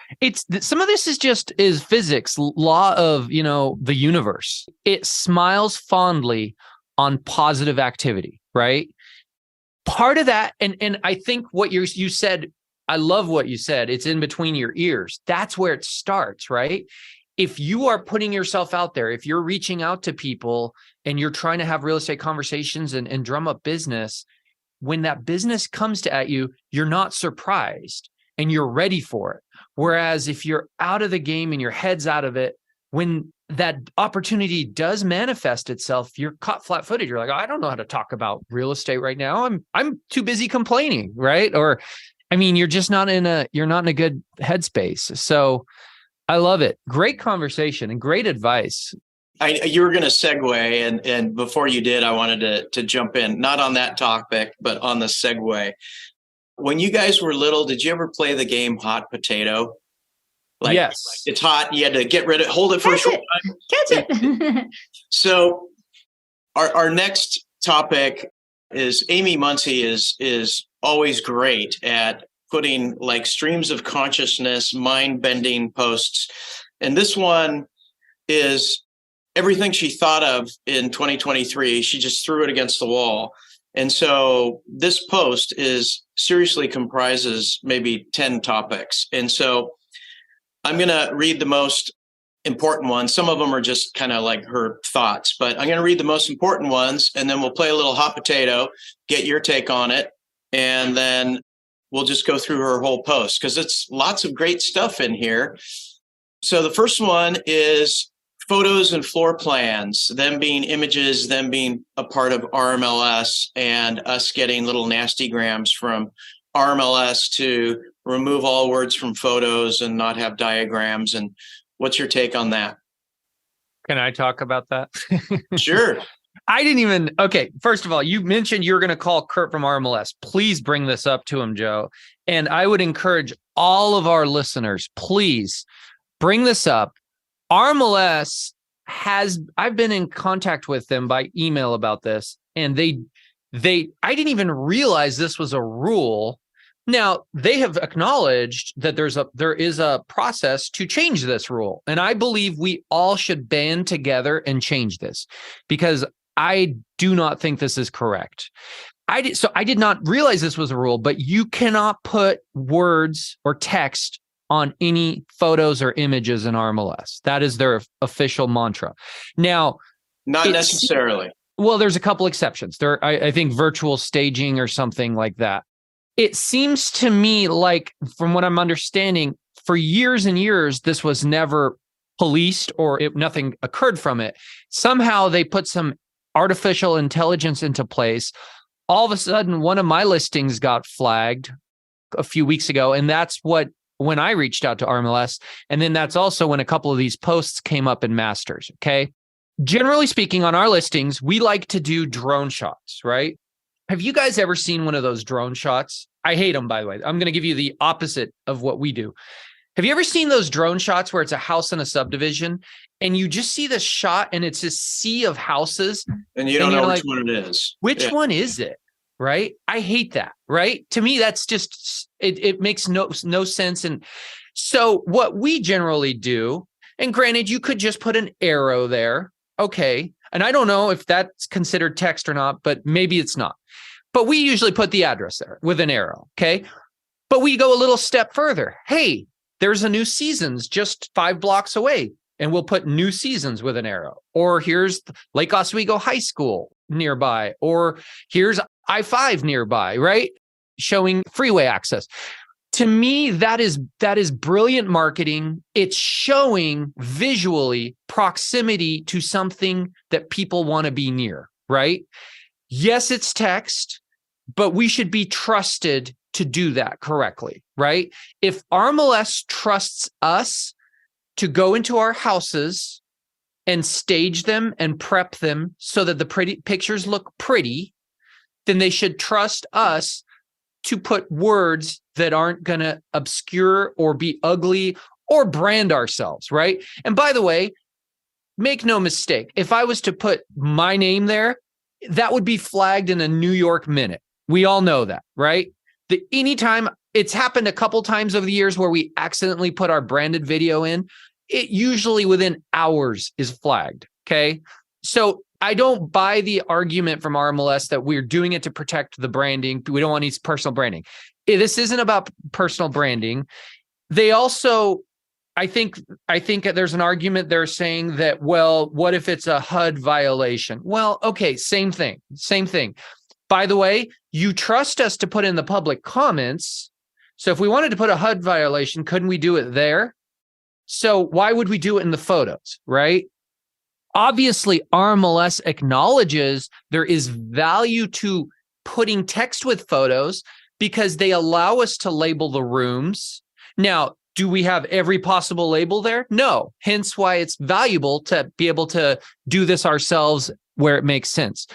some of this is physics, law of, the universe. It smiles fondly on positive activity, right? Part of that, and I think what you said, I love what you said. It's in between your ears. That's where it starts, right? If you are putting yourself out there, if you're reaching out to people and you're trying to have real estate conversations and drum up business, when that business comes at you, you're not surprised and you're ready for it. Whereas if you're out of the game and your head's out of it, when that opportunity does manifest itself, you're caught flat-footed. You're like, I don't know how to talk about real estate right now. I'm too busy complaining, right? Or, you're just not in a good headspace. So I love it. Great conversation and great advice. You were going to segue, and before you did, I wanted to jump in, not on that topic, but on the segue. When you guys were little, did you ever play the game Hot Potato? Yes. It's hot. You had to hold it for a short time. Catch it. So our next topic is Amy Muncie is always great at putting streams of consciousness, mind-bending posts And this one is everything she thought of in 2023. She just threw it against the wall. And so this post seriously comprises maybe 10 topics. And so I'm going to read the most important ones. Some of them are just kind of like her thoughts, but I'm going to read the most important ones, and then we'll play a little hot potato, get your take on it, and then we'll just go through her whole post because it's lots of great stuff in here. So the first one is photos and floor plans, them being images, them being a part of RMLS, and us getting little nasty grams from RMLS to remove all words from photos and not have diagrams. And what's your take on that? Can I talk about that? Sure. Okay. First of all, you mentioned you're going to call Kurt from RMLS. Please bring this up to him, Joe. And I would encourage all of our listeners, please bring this up. RMLS I've been in contact with them by email about this, and I didn't even realize this was a rule. Now, they have acknowledged that there is a process to change this rule. And I believe we all should band together and change this, because I do not think this is correct. I did not realize this was a rule, but you cannot put words or text on any photos or images in RMLS. That is their official mantra. Now, not necessarily. Well, there's a couple exceptions. I think virtual staging or something like that. It seems to me like, from what I'm understanding, for years and years, this was never policed, or nothing occurred from it. Somehow they put some artificial intelligence into place. All of a sudden, one of my listings got flagged a few weeks ago, and that's when I reached out to RMLS. And then that's also when a couple of these posts came up in masters. Okay. Generally speaking, on our listings, we like to do drone shots, right? Have you guys ever seen one of those drone shots? I hate them, by the way. I'm going to give you the opposite of what we do. Have you ever seen those drone shots where it's a house in a subdivision and you just see this shot and it's a sea of houses? And you don't know which one it is. Which one is it? Right? I hate that. Right? To me, that's just, it makes no sense. And so what we generally do, and granted, you could just put an arrow there. Okay. And I don't know if that's considered text or not, but maybe it's not. But we usually put the address there with an arrow. Okay. But we go a little step further. Hey, there's a New Seasons just 5 blocks away, and we'll put New Seasons with an arrow. Or here's Lake Oswego High School nearby, or here's I-5 nearby, right? Showing freeway access. To me, that is brilliant marketing. It's showing visually proximity to something that people want to be near, right? Yes, it's text, but we should be trusted to do that correctly, right? If RMLS trusts us to go into our houses and stage them and prep them so that the pretty pictures look pretty, then they should trust us to put words that aren't going to obscure or be ugly or brand ourselves, right? And by the way, make no mistake, if I was to put my name there, that would be flagged in a New York minute. We all know that, right? Anytime, it's happened a couple times over the years where we accidentally put our branded video in, it usually within hours is flagged, okay? So I don't buy the argument from RMLS that we're doing it to protect the branding. We don't want any personal branding. This isn't about personal branding. They also, I think there's an argument they're saying that, well, what if it's a HUD violation? Well, okay, same thing. By the way, you trust us to put in the public comments. So if we wanted to put a HUD violation, couldn't we do it there? So why would we do it in the photos, right? Obviously, RMLS acknowledges there is value to putting text with photos because they allow us to label the rooms. Now, do we have every possible label there? No. Hence why it's valuable to be able to do this ourselves where it makes sense.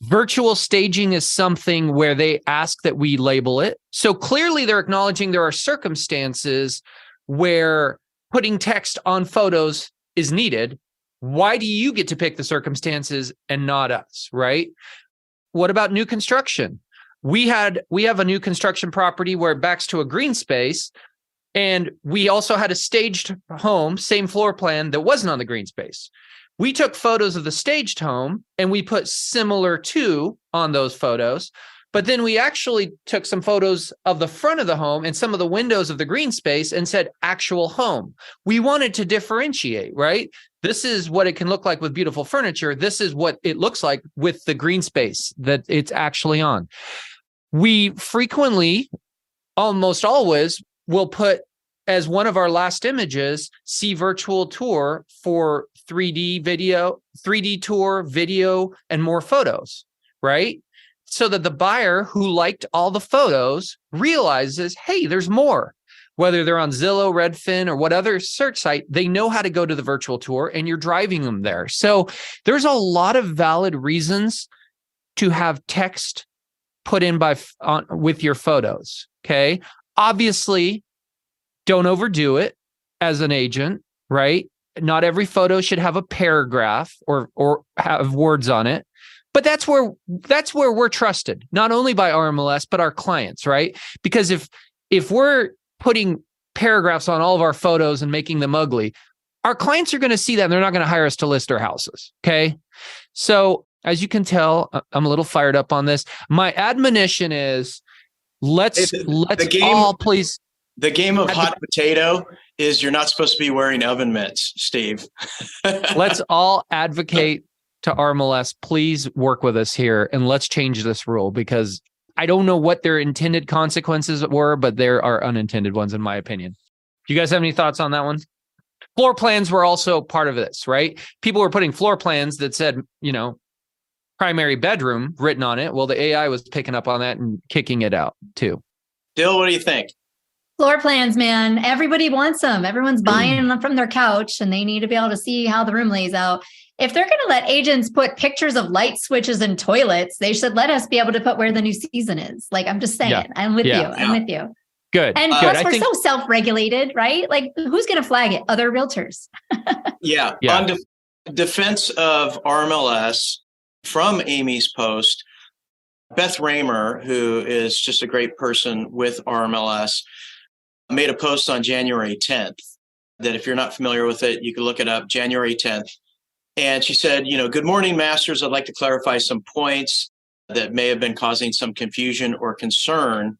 Virtual staging is something where they ask that we label it. So clearly they're acknowledging there are circumstances where putting text on photos is needed. Why do you get to pick the circumstances and not us, right? What about new construction? We have a new construction property where it backs to a green space. And we also had a staged home, same floor plan that wasn't on the green space. We took photos of the staged home and we put similar to on those photos. But then we actually took some photos of the front of the home and some of the windows of the green space and said actual home. We wanted to differentiate, right? This is what it can look like with beautiful furniture. This is what it looks like with the green space that it's actually on. We frequently, almost always, will put as one of our last images, see virtual tour for 3D video, 3D tour, video, and more photos, right? So that the buyer who liked all the photos realizes, hey, there's more. Whether they're on Zillow, Redfin, or what other search site, they know how to go to the virtual tour and you're driving them there. So there's a lot of valid reasons to have text put in with your photos, okay? Obviously, don't overdo it as an agent, right? Not every photo should have a paragraph or have words on it. But that's where we're trusted, not only by RMLS, but our clients, right? Because if we're putting paragraphs on all of our photos and making them ugly, our clients are going to see that and they're not going to hire us to list their houses, okay? So as you can tell, I'm a little fired up on this. My admonition is let's all please. The game of hot potato is you're not supposed to be wearing oven mitts, Steve. Let's all advocate to RMLS, please work with us here and let's change this rule, because I don't know what their intended consequences were, but there are unintended ones in my opinion. Do you guys have any thoughts on that one? Floor plans were also part of this, right? People were putting floor plans that said, primary bedroom written on it. Well, the AI was picking up on that and kicking it out too. Dill, what do you think? Floor plans, man. Everybody wants them. Everyone's buying them from their couch and they need to be able to see how the room lays out. If they're going to let agents put pictures of light switches and toilets, they should let us be able to put where the new season is. Like, I'm just saying, Yeah. I'm with you. Yeah. I'm with you. Good. And good. plus, we're so self-regulated, right? Like, who's going to flag it? Other realtors. Yeah. On defense of RMLS, from Amy's post, Beth Raymer, who is just a great person with RMLS, made a post on January 10th that if you're not familiar with it, you can look it up, January 10th. And she said, good morning, masters. I'd like to clarify some points that may have been causing some confusion or concern.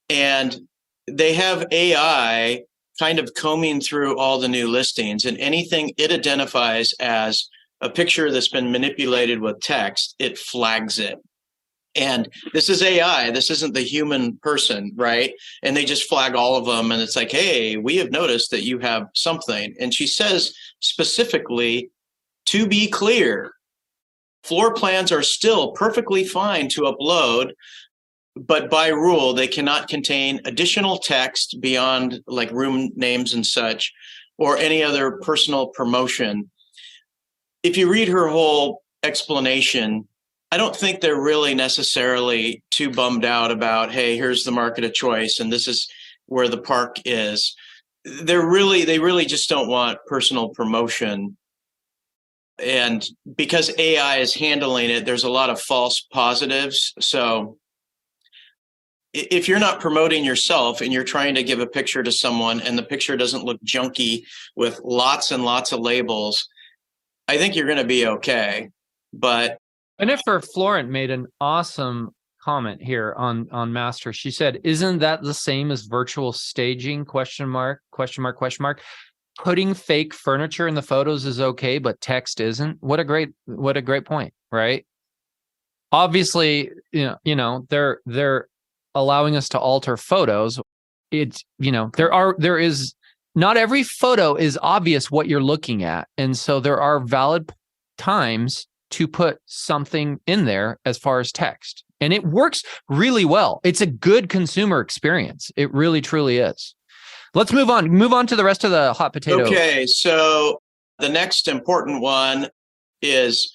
And they have AI kind of combing through all the new listings, and anything it identifies as a picture that's been manipulated with text, it flags it. And this is AI. This isn't the human person, right? And they just flag all of them. And it's like, hey, we have noticed that you have something. And she says specifically, to be clear, floor plans are still perfectly fine to upload, but by rule, they cannot contain additional text beyond like room names and such, or any other personal promotion. If you read her whole explanation, I don't think they're really necessarily too bummed out about, hey, here's the market of choice and this is where the park is. They really just don't want personal promotion. And because AI is handling it, there's a lot of false positives. So if you're not promoting yourself and you're trying to give a picture to someone and the picture doesn't look junky with lots and lots of labels, I think you're going to be okay. But Jennifer Florent made an awesome comment here on Master. She said, "Isn't that the same as virtual staging? ? Putting fake furniture in the photos is okay, but text isn't." What a great point, right? Obviously, they're allowing us to alter photos. It's there is not every photo is obvious what you're looking at, and so there are valid times to put something in there as far as text. And it works really well. It's a good consumer experience. It really, truly is. Let's move on. Move on to the rest of the hot potato. Okay, so the next important one is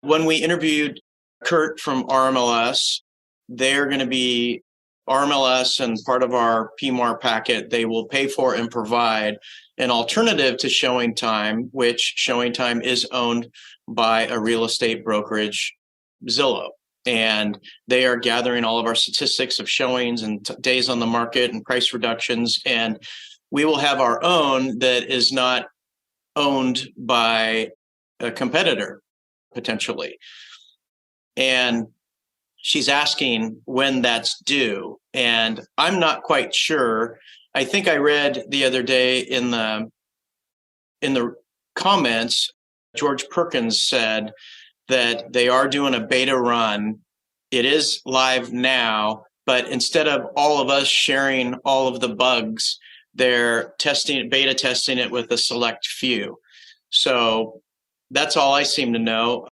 when we interviewed Kurt from RMLS, they're going to be RMLS and part of our PMAR packet. They will pay for and provide an alternative to Showing Time, which Showing Time is owned by a real estate brokerage, Zillow. And they are gathering all of our statistics of showings and days on the market and price reductions. And we will have our own that is not owned by a competitor, potentially. And she's asking when that's due. And I'm not quite sure. I think I read the other day in the comments, George Perkins said that they are doing a beta run. It is live now, but instead of all of us sharing all of the bugs, they're beta testing it with a select few. So that's all I seem to know.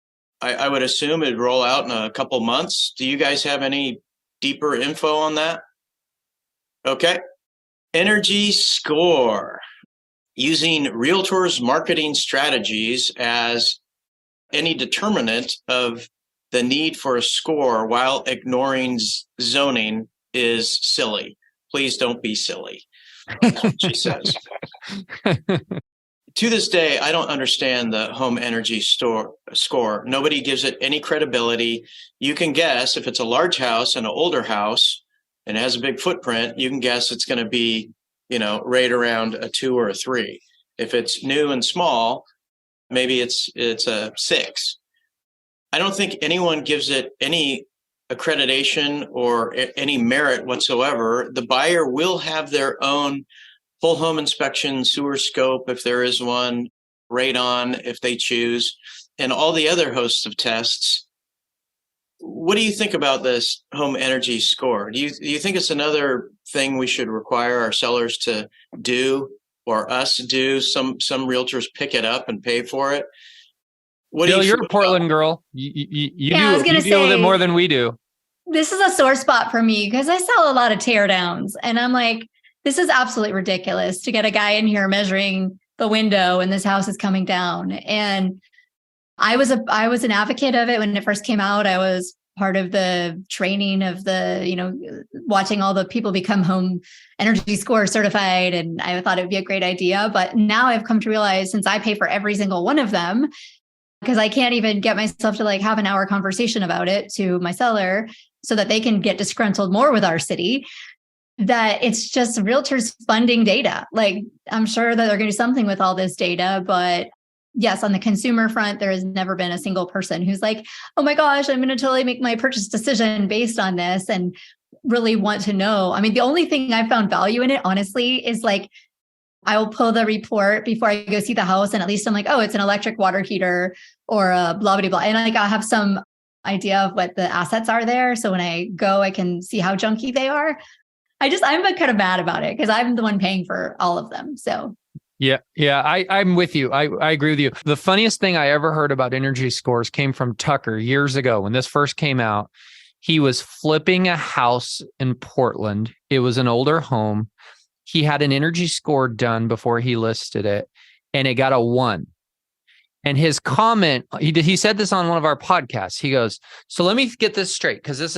I would assume it'd roll out in a couple months. Do you guys have any deeper info on that? Okay. Energy score. Using realtors' marketing strategies as any determinant of the need for a score while ignoring zoning is silly. Please don't be silly, she says. To this day, I don't understand the home energy score. Nobody gives it any credibility. You can guess if it's a large house and an older house and it has a big footprint, you can guess it's going to be, right around a 2 or a 3. If it's new and small, maybe it's a 6. I don't think anyone gives it any accreditation or any merit whatsoever. The buyer will have their own full home inspection, sewer scope, if there is one, radon, if they choose, and all the other hosts of tests. What do you think about this home energy score? Do you think it's another thing we should require our sellers to do, or us do? Some realtors pick it up and pay for it. What Dill, do you you're a Portland girl. You I was gonna deal with it say, more than we do. This is a sore spot for me because I sell a lot of tear downs, and I'm like, this is absolutely ridiculous to get a guy in here measuring the window and this house is coming down. And I was an advocate of it when it first came out. I was part of the training of watching all the people become home energy score certified. And I thought it would be a great idea. But now I've come to realize, since I pay for every single one of them, because I can't even get myself to have an hour conversation about it to my seller so that they can get disgruntled more with our city, that it's just realtors funding data. I'm sure that they're going to do something with all this data, but yes, on the consumer front, there has never been a single person who's like, oh my gosh, I'm going to totally make my purchase decision based on this and really want to know. I mean, the only thing I found value in it, honestly, is I will pull the report before I go see the house. And at least I'm like, oh, it's an electric water heater or a blah, blah, blah. And I'll have some idea of what the assets are there. So when I go, I can see how junky they are. I'm kind of mad about it because I'm the one paying for all of them. So Yeah, I'm with you. I agree with you. The funniest thing I ever heard about energy scores came from Tucker years ago when this first came out. He was flipping a house in Portland. It was an older home. He had an energy score done before he listed it, and it got a 1. And his comment, he said this on one of our podcasts. He goes, so let me get this straight, because this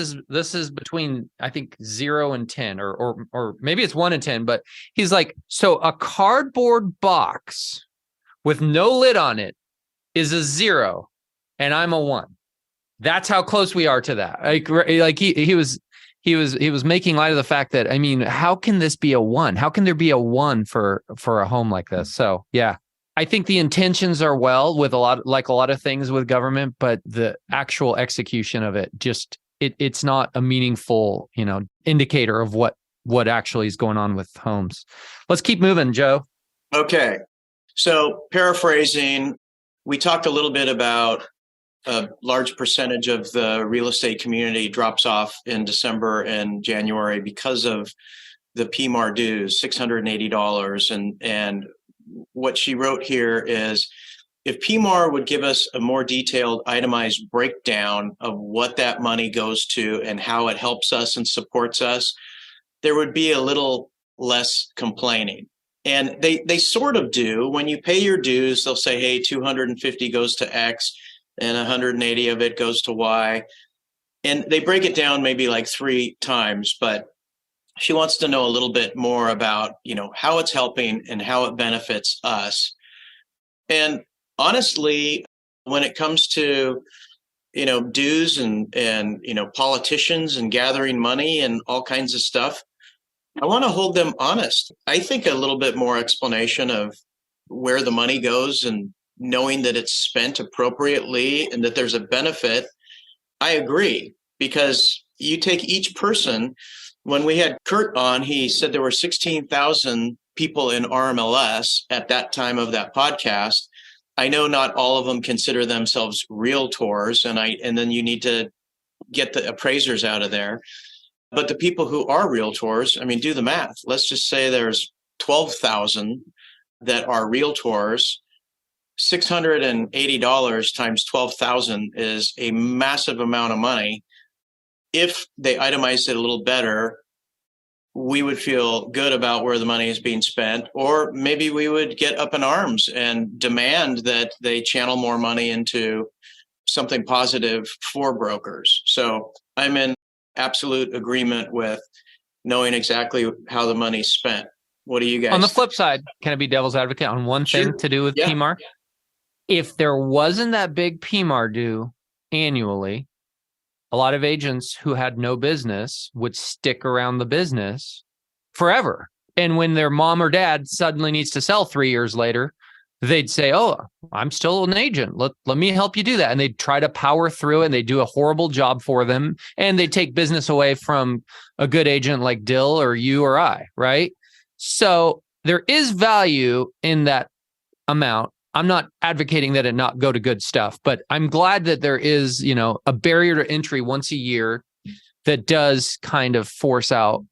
is between, I think, 0 and 10, or maybe it's 1 and 10. But he's like, so a cardboard box with no lid on it is a 0, and I'm a 1. That's how close we are to that. He was making light of the fact that, I mean, how can this be a 1? How can there be a 1 for a home like this? So yeah. I think the intentions are well with a lot of things with government, but the actual execution of it, it's not a meaningful, indicator of what actually is going on with homes. Let's keep moving, Joe. Okay. So paraphrasing, we talked a little bit about a large percentage of the real estate community drops off in December and January because of the PMAR dues, $680. And what she wrote here is, if PMAR would give us a more detailed, itemized breakdown of what that money goes to and how it helps us and supports us, there would be a little less complaining. And they sort of do. When you pay your dues, they'll say, hey, 250 goes to X and 180 of it goes to Y. And they break it down maybe like 3 times, but she wants to know a little bit more about, how it's helping and how it benefits us. And honestly, when it comes to dues and politicians and gathering money and all kinds of stuff. I want to hold them honest. I think a little bit more explanation of where the money goes and knowing that it's spent appropriately and that there's a benefit. I agree, because you take each person. When we had Kurt on, he said there were 16,000 people in RMLS at that time of that podcast. I know not all of them consider themselves realtors, and then you need to get the appraisers out of there. But the people who are realtors, I mean, do the math. Let's just say there's 12,000 that are realtors. $680 times 12,000 is a massive amount of money. If they itemized it a little better, we would feel good about where the money is being spent, or maybe we would get up in arms and demand that they channel more money into something positive for brokers. So I'm in absolute agreement with knowing exactly how the money's spent. What do you guys On the think? flip side, can I be devil's advocate on one thing Sure. to do with PMAR? If there wasn't that big PMAR due annually, a lot of agents who had no business would stick around the business forever. And when their mom or dad suddenly needs to sell 3 years later, they'd say, oh, I'm still an agent. Let me help you do that. And they'd try to power through it, and they do a horrible job for them. And they take business away from a good agent like Dill or you or I, right? So there is value in that amount. I'm not advocating that it not go to good stuff, but I'm glad that there is, a barrier to entry once a year that does kind of force out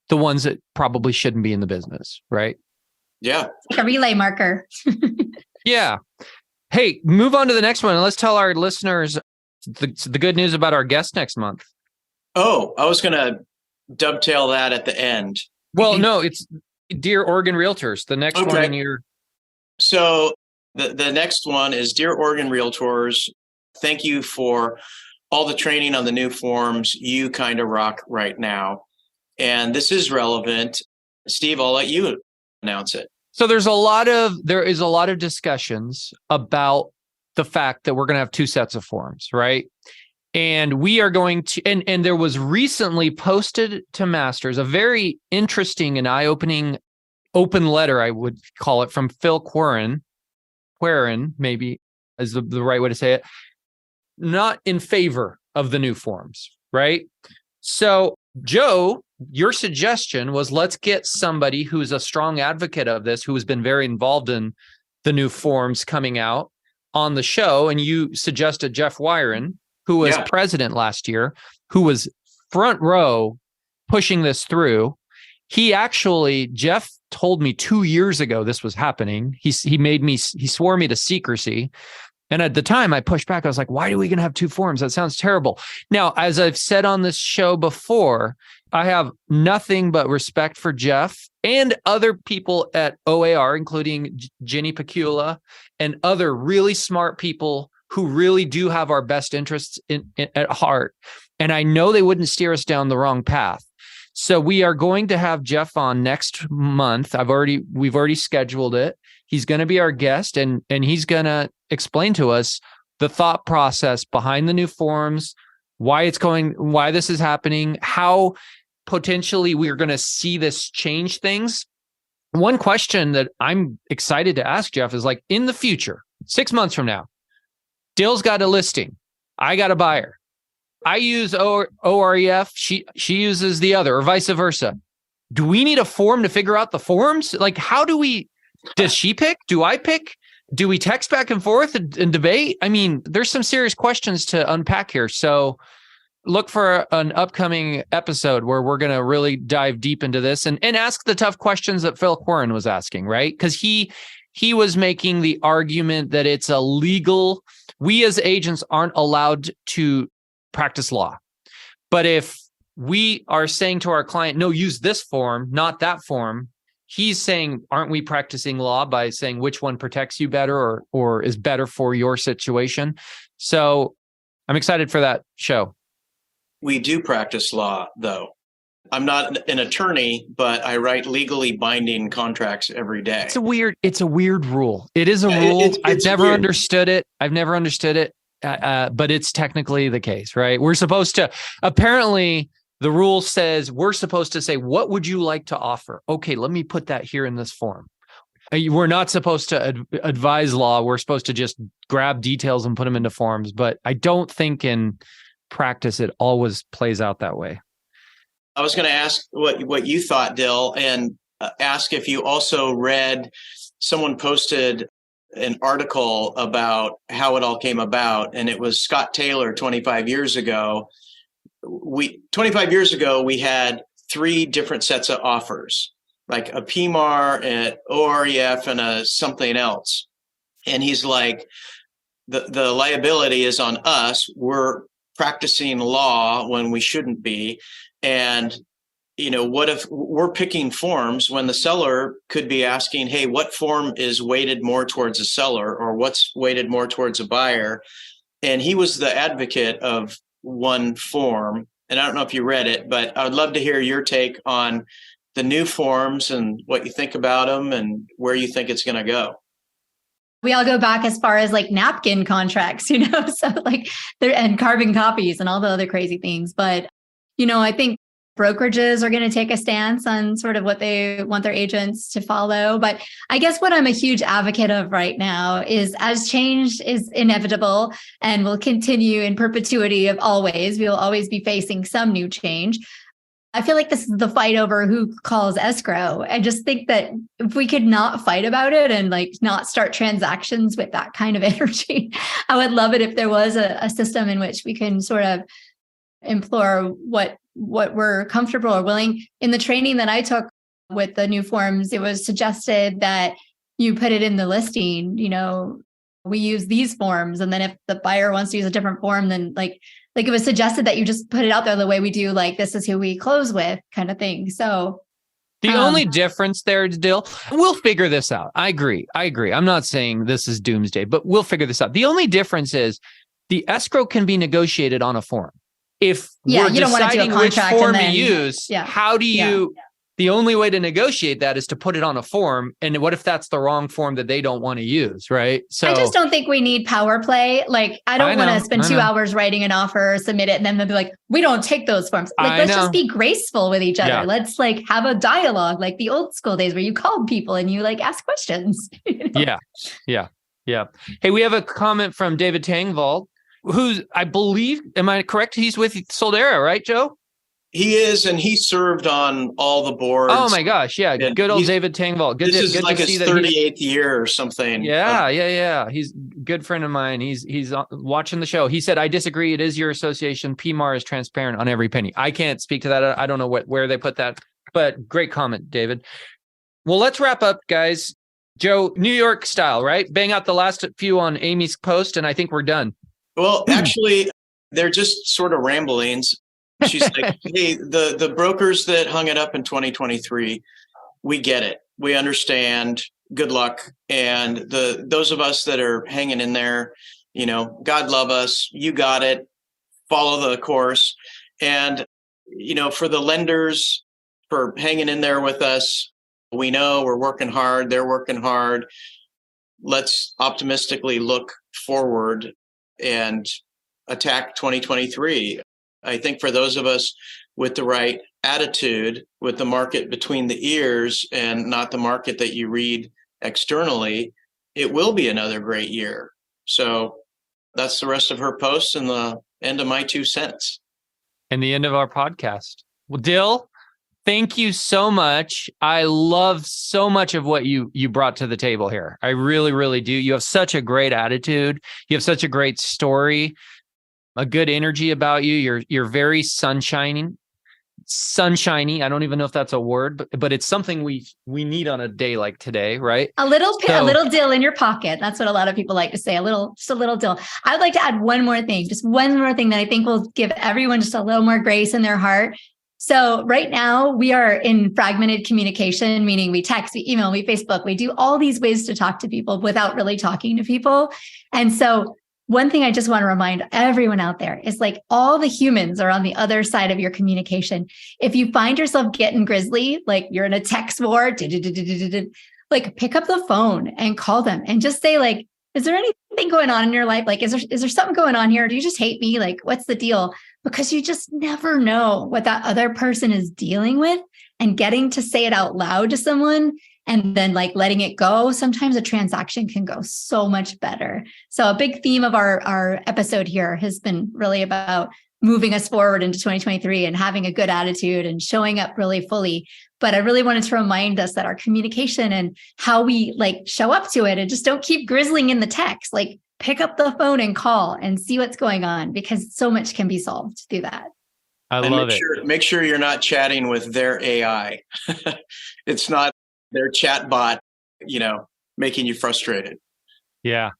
the ones that probably shouldn't be in the business, right? Yeah. Like a relay marker. Yeah. Hey, move on to the next one, and let's tell our listeners the good news about our guest next month. Oh, I was going to dovetail that at the end. Well, no, it's Dear Oregon Realtors. The next one in your... So the next one is Dear Oregon Realtors. Thank you for all the training on the new forms. You kind of rock right now. And this is relevant. Steve, I'll let you announce it. So there is a lot of discussions about the fact that we're going to have two sets of forms, right? And we are going to, and there was recently posted to Masters a very interesting and eye-opening open letter, I would call it, from Phil Queren maybe is the right way to say it, not in favor of the new forms, right? So Joe, your suggestion was, let's get somebody who's a strong advocate of this, who has been very involved in the new forms coming out on the show. And you suggested Jeff Wyron, who was president last year, who was front row pushing this through. Jeff told me 2 years ago this was happening. He swore me to secrecy. And at the time I pushed back. I was like, why are we going to have two forms? That sounds terrible. Now, as I've said on this show before, I have nothing but respect for Jeff and other people at OAR, including Jenny Pecula and other really smart people who really do have our best interests at heart. And I know they wouldn't steer us down the wrong path. So we are going to have Jeff on next month. We've already scheduled it. He's going to be our guest, and he's going to explain to us the thought process behind the new forms, why this is happening, how potentially we're going to see this change things. One question that I'm excited to ask Jeff is, like, in the future, 6 months from now, Dill's got a listing. I got a buyer. I use OREF. She uses the other, or vice versa. Do we need a form to figure out the forms? Like, does she pick? Do I pick? Do we text back and forth and debate? I mean, there's some serious questions to unpack here. So look for an upcoming episode where we're going to really dive deep into this and ask the tough questions that Phil Queren was asking, right? Because he was making the argument that it's illegal. We as agents aren't allowed to practice law. But if we are saying to our client, no, use this form, not that form, he's saying, aren't we practicing law by saying which one protects you better or is better for your situation? So I'm excited for that show. We do practice law, though. I'm not an attorney, but I write legally binding contracts every day. It's a weird rule. It is a rule. I've never understood it. but it's technically the case, right? We're supposed to, apparently the rule says we're supposed to say, what would you like to offer? Okay, let me put that here in this form. We're not supposed to advise law. We're supposed to just grab details and put them into forms. But I don't think in practice it always plays out that way. I was going to ask what you thought, Dill, and ask if you also read, someone posted an article about how it all came about, and it was Scott Taylor 25 years ago. 25 years ago, we had 3 different sets of offers, like a PMAR, an OREF, and a something else. And he's like, the liability is on us. We're practicing law when we shouldn't be. And, what if we're picking forms when the seller could be asking, hey, what form is weighted more towards a seller, or what's weighted more towards a buyer? And he was the advocate of one form. And I don't know if you read it, but I would love to hear your take on the new forms and what you think about them and where you think it's going to go. We all go back as far as like napkin contracts, so like and carbon copies and all the other crazy things. But, I think brokerages are going to take a stance on sort of what they want their agents to follow. But I guess what I'm a huge advocate of right now is, as change is inevitable and will continue in perpetuity of always, we will always be facing some new change. I feel like this is the fight over who calls escrow. I just think that if we could not fight about it and like not start transactions with that kind of energy, I would love it if there was a system in which we can sort of implore what we're comfortable or willing. In the training that I took with the new forms, it was suggested that you put it in the listing, we use these forms. And then if the buyer wants to use a different form, then like it was suggested that you just put it out there the way we do, like, this is who we close with kind of thing. So the only difference there, Dill, we'll figure this out. I agree. I'm not saying this is doomsday, but we'll figure this out. The only difference is the escrow can be negotiated on a form. If we're deciding which form to use, how do you... The only way to negotiate that is to put it on a form. And what if that's the wrong form that they don't want to use, right? So I just don't think we need power play. Like, I don't want to spend 2 hours writing an offer, submit it, and then they'll be like, we don't take those forms. Like, let's just be graceful with each other. Yeah. Let's like have a dialogue, like the old school days where you called people and you like ask questions. Yeah. Hey, we have a comment from David Tangvald, who's, I believe, am I correct? He's with Soldera, right, Joe? He is, and he served on all the boards. Oh my gosh, yeah, and good old David Tangvald. This is like his 38th year or something. Yeah. He's a good friend of mine. He's watching the show. He said, "I disagree. It is your association. PMAR is transparent on every penny." I can't speak to that. I don't know where they put that, but great comment, David. Well, let's wrap up, guys. Joe, New York style, right? Bang out the last few on Amy's post, and I think we're done. Well, actually, they're just sort of ramblings. She's like, hey, the brokers that hung it up in 2023, we get it. We understand. Good luck. And those of us that are hanging in there, God love us. You got it. Follow the course. And, for the lenders, for hanging in there with us, we know we're working hard. They're working hard. Let's optimistically look forward and attack 2023. I think for those of us with the right attitude, with the market between the ears and not the market that you read externally, it will be another great year. So that's the rest of her posts and the end of my 2 cents. And the end of our podcast. Well, Dill, thank you so much. I love so much of what you brought to the table here. I really, really do. You have such a great attitude. You have such a great story. A good energy about you. You're very sunshiny. I don't even know if that's a word, but it's something we need on a day like today, right? A little dill in your pocket. That's what a lot of people like to say. Just a little dill. I would like to add one more thing that I think will give everyone just a little more grace in their heart. So right now we are in fragmented communication, meaning we text, we email, we Facebook, we do all these ways to talk to people without really talking to people. And so one thing I just want to remind everyone out there is like all the humans are on the other side of your communication. If you find yourself getting grizzly, like you're in a text war, like pick up the phone and call them and just say like, is there anything going on in your life? Like, is there something going on here? Do you just hate me? Like, what's the deal? Because you just never know what that other person is dealing with, and getting to say it out loud to someone and then like letting it go. Sometimes a transaction can go so much better. So a big theme of our episode here has been really about moving us forward into 2023 and having a good attitude and showing up really fully. But I really wanted to remind us that our communication and how we like show up to it, and just don't keep grizzling in the text, like pick up the phone and call and see what's going on, because so much can be solved through that. I love it. Make sure you're not chatting with their AI. It's not their chat bot, making you frustrated. Yeah.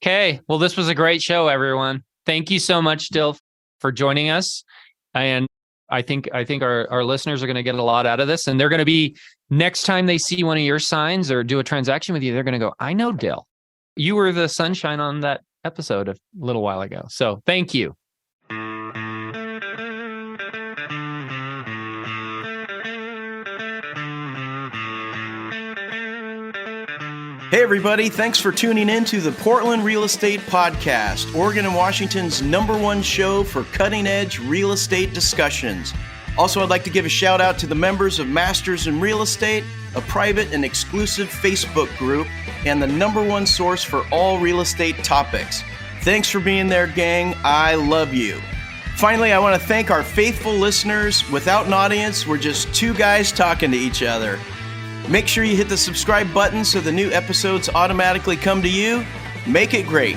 Okay. Well, this was a great show, everyone. Thank you so much, Dill, for joining us. And I think our listeners are going to get a lot out of this, and they're going to be, next time they see one of your signs or do a transaction with you, they're going to go, I know Dill. You were the sunshine on that episode a little while ago. So thank you. Hey, everybody. Thanks for tuning in to the Portland Real Estate Podcast, Oregon and Washington's #1 show for cutting-edge real estate discussions. Also, I'd like to give a shout out to the members of Masters in Real Estate, a private and exclusive Facebook group, and the #1 source for all real estate topics. Thanks for being there, gang. I love you. Finally, I want to thank our faithful listeners. Without an audience, we're just two guys talking to each other. Make sure you hit the subscribe button so the new episodes automatically come to you. Make it great.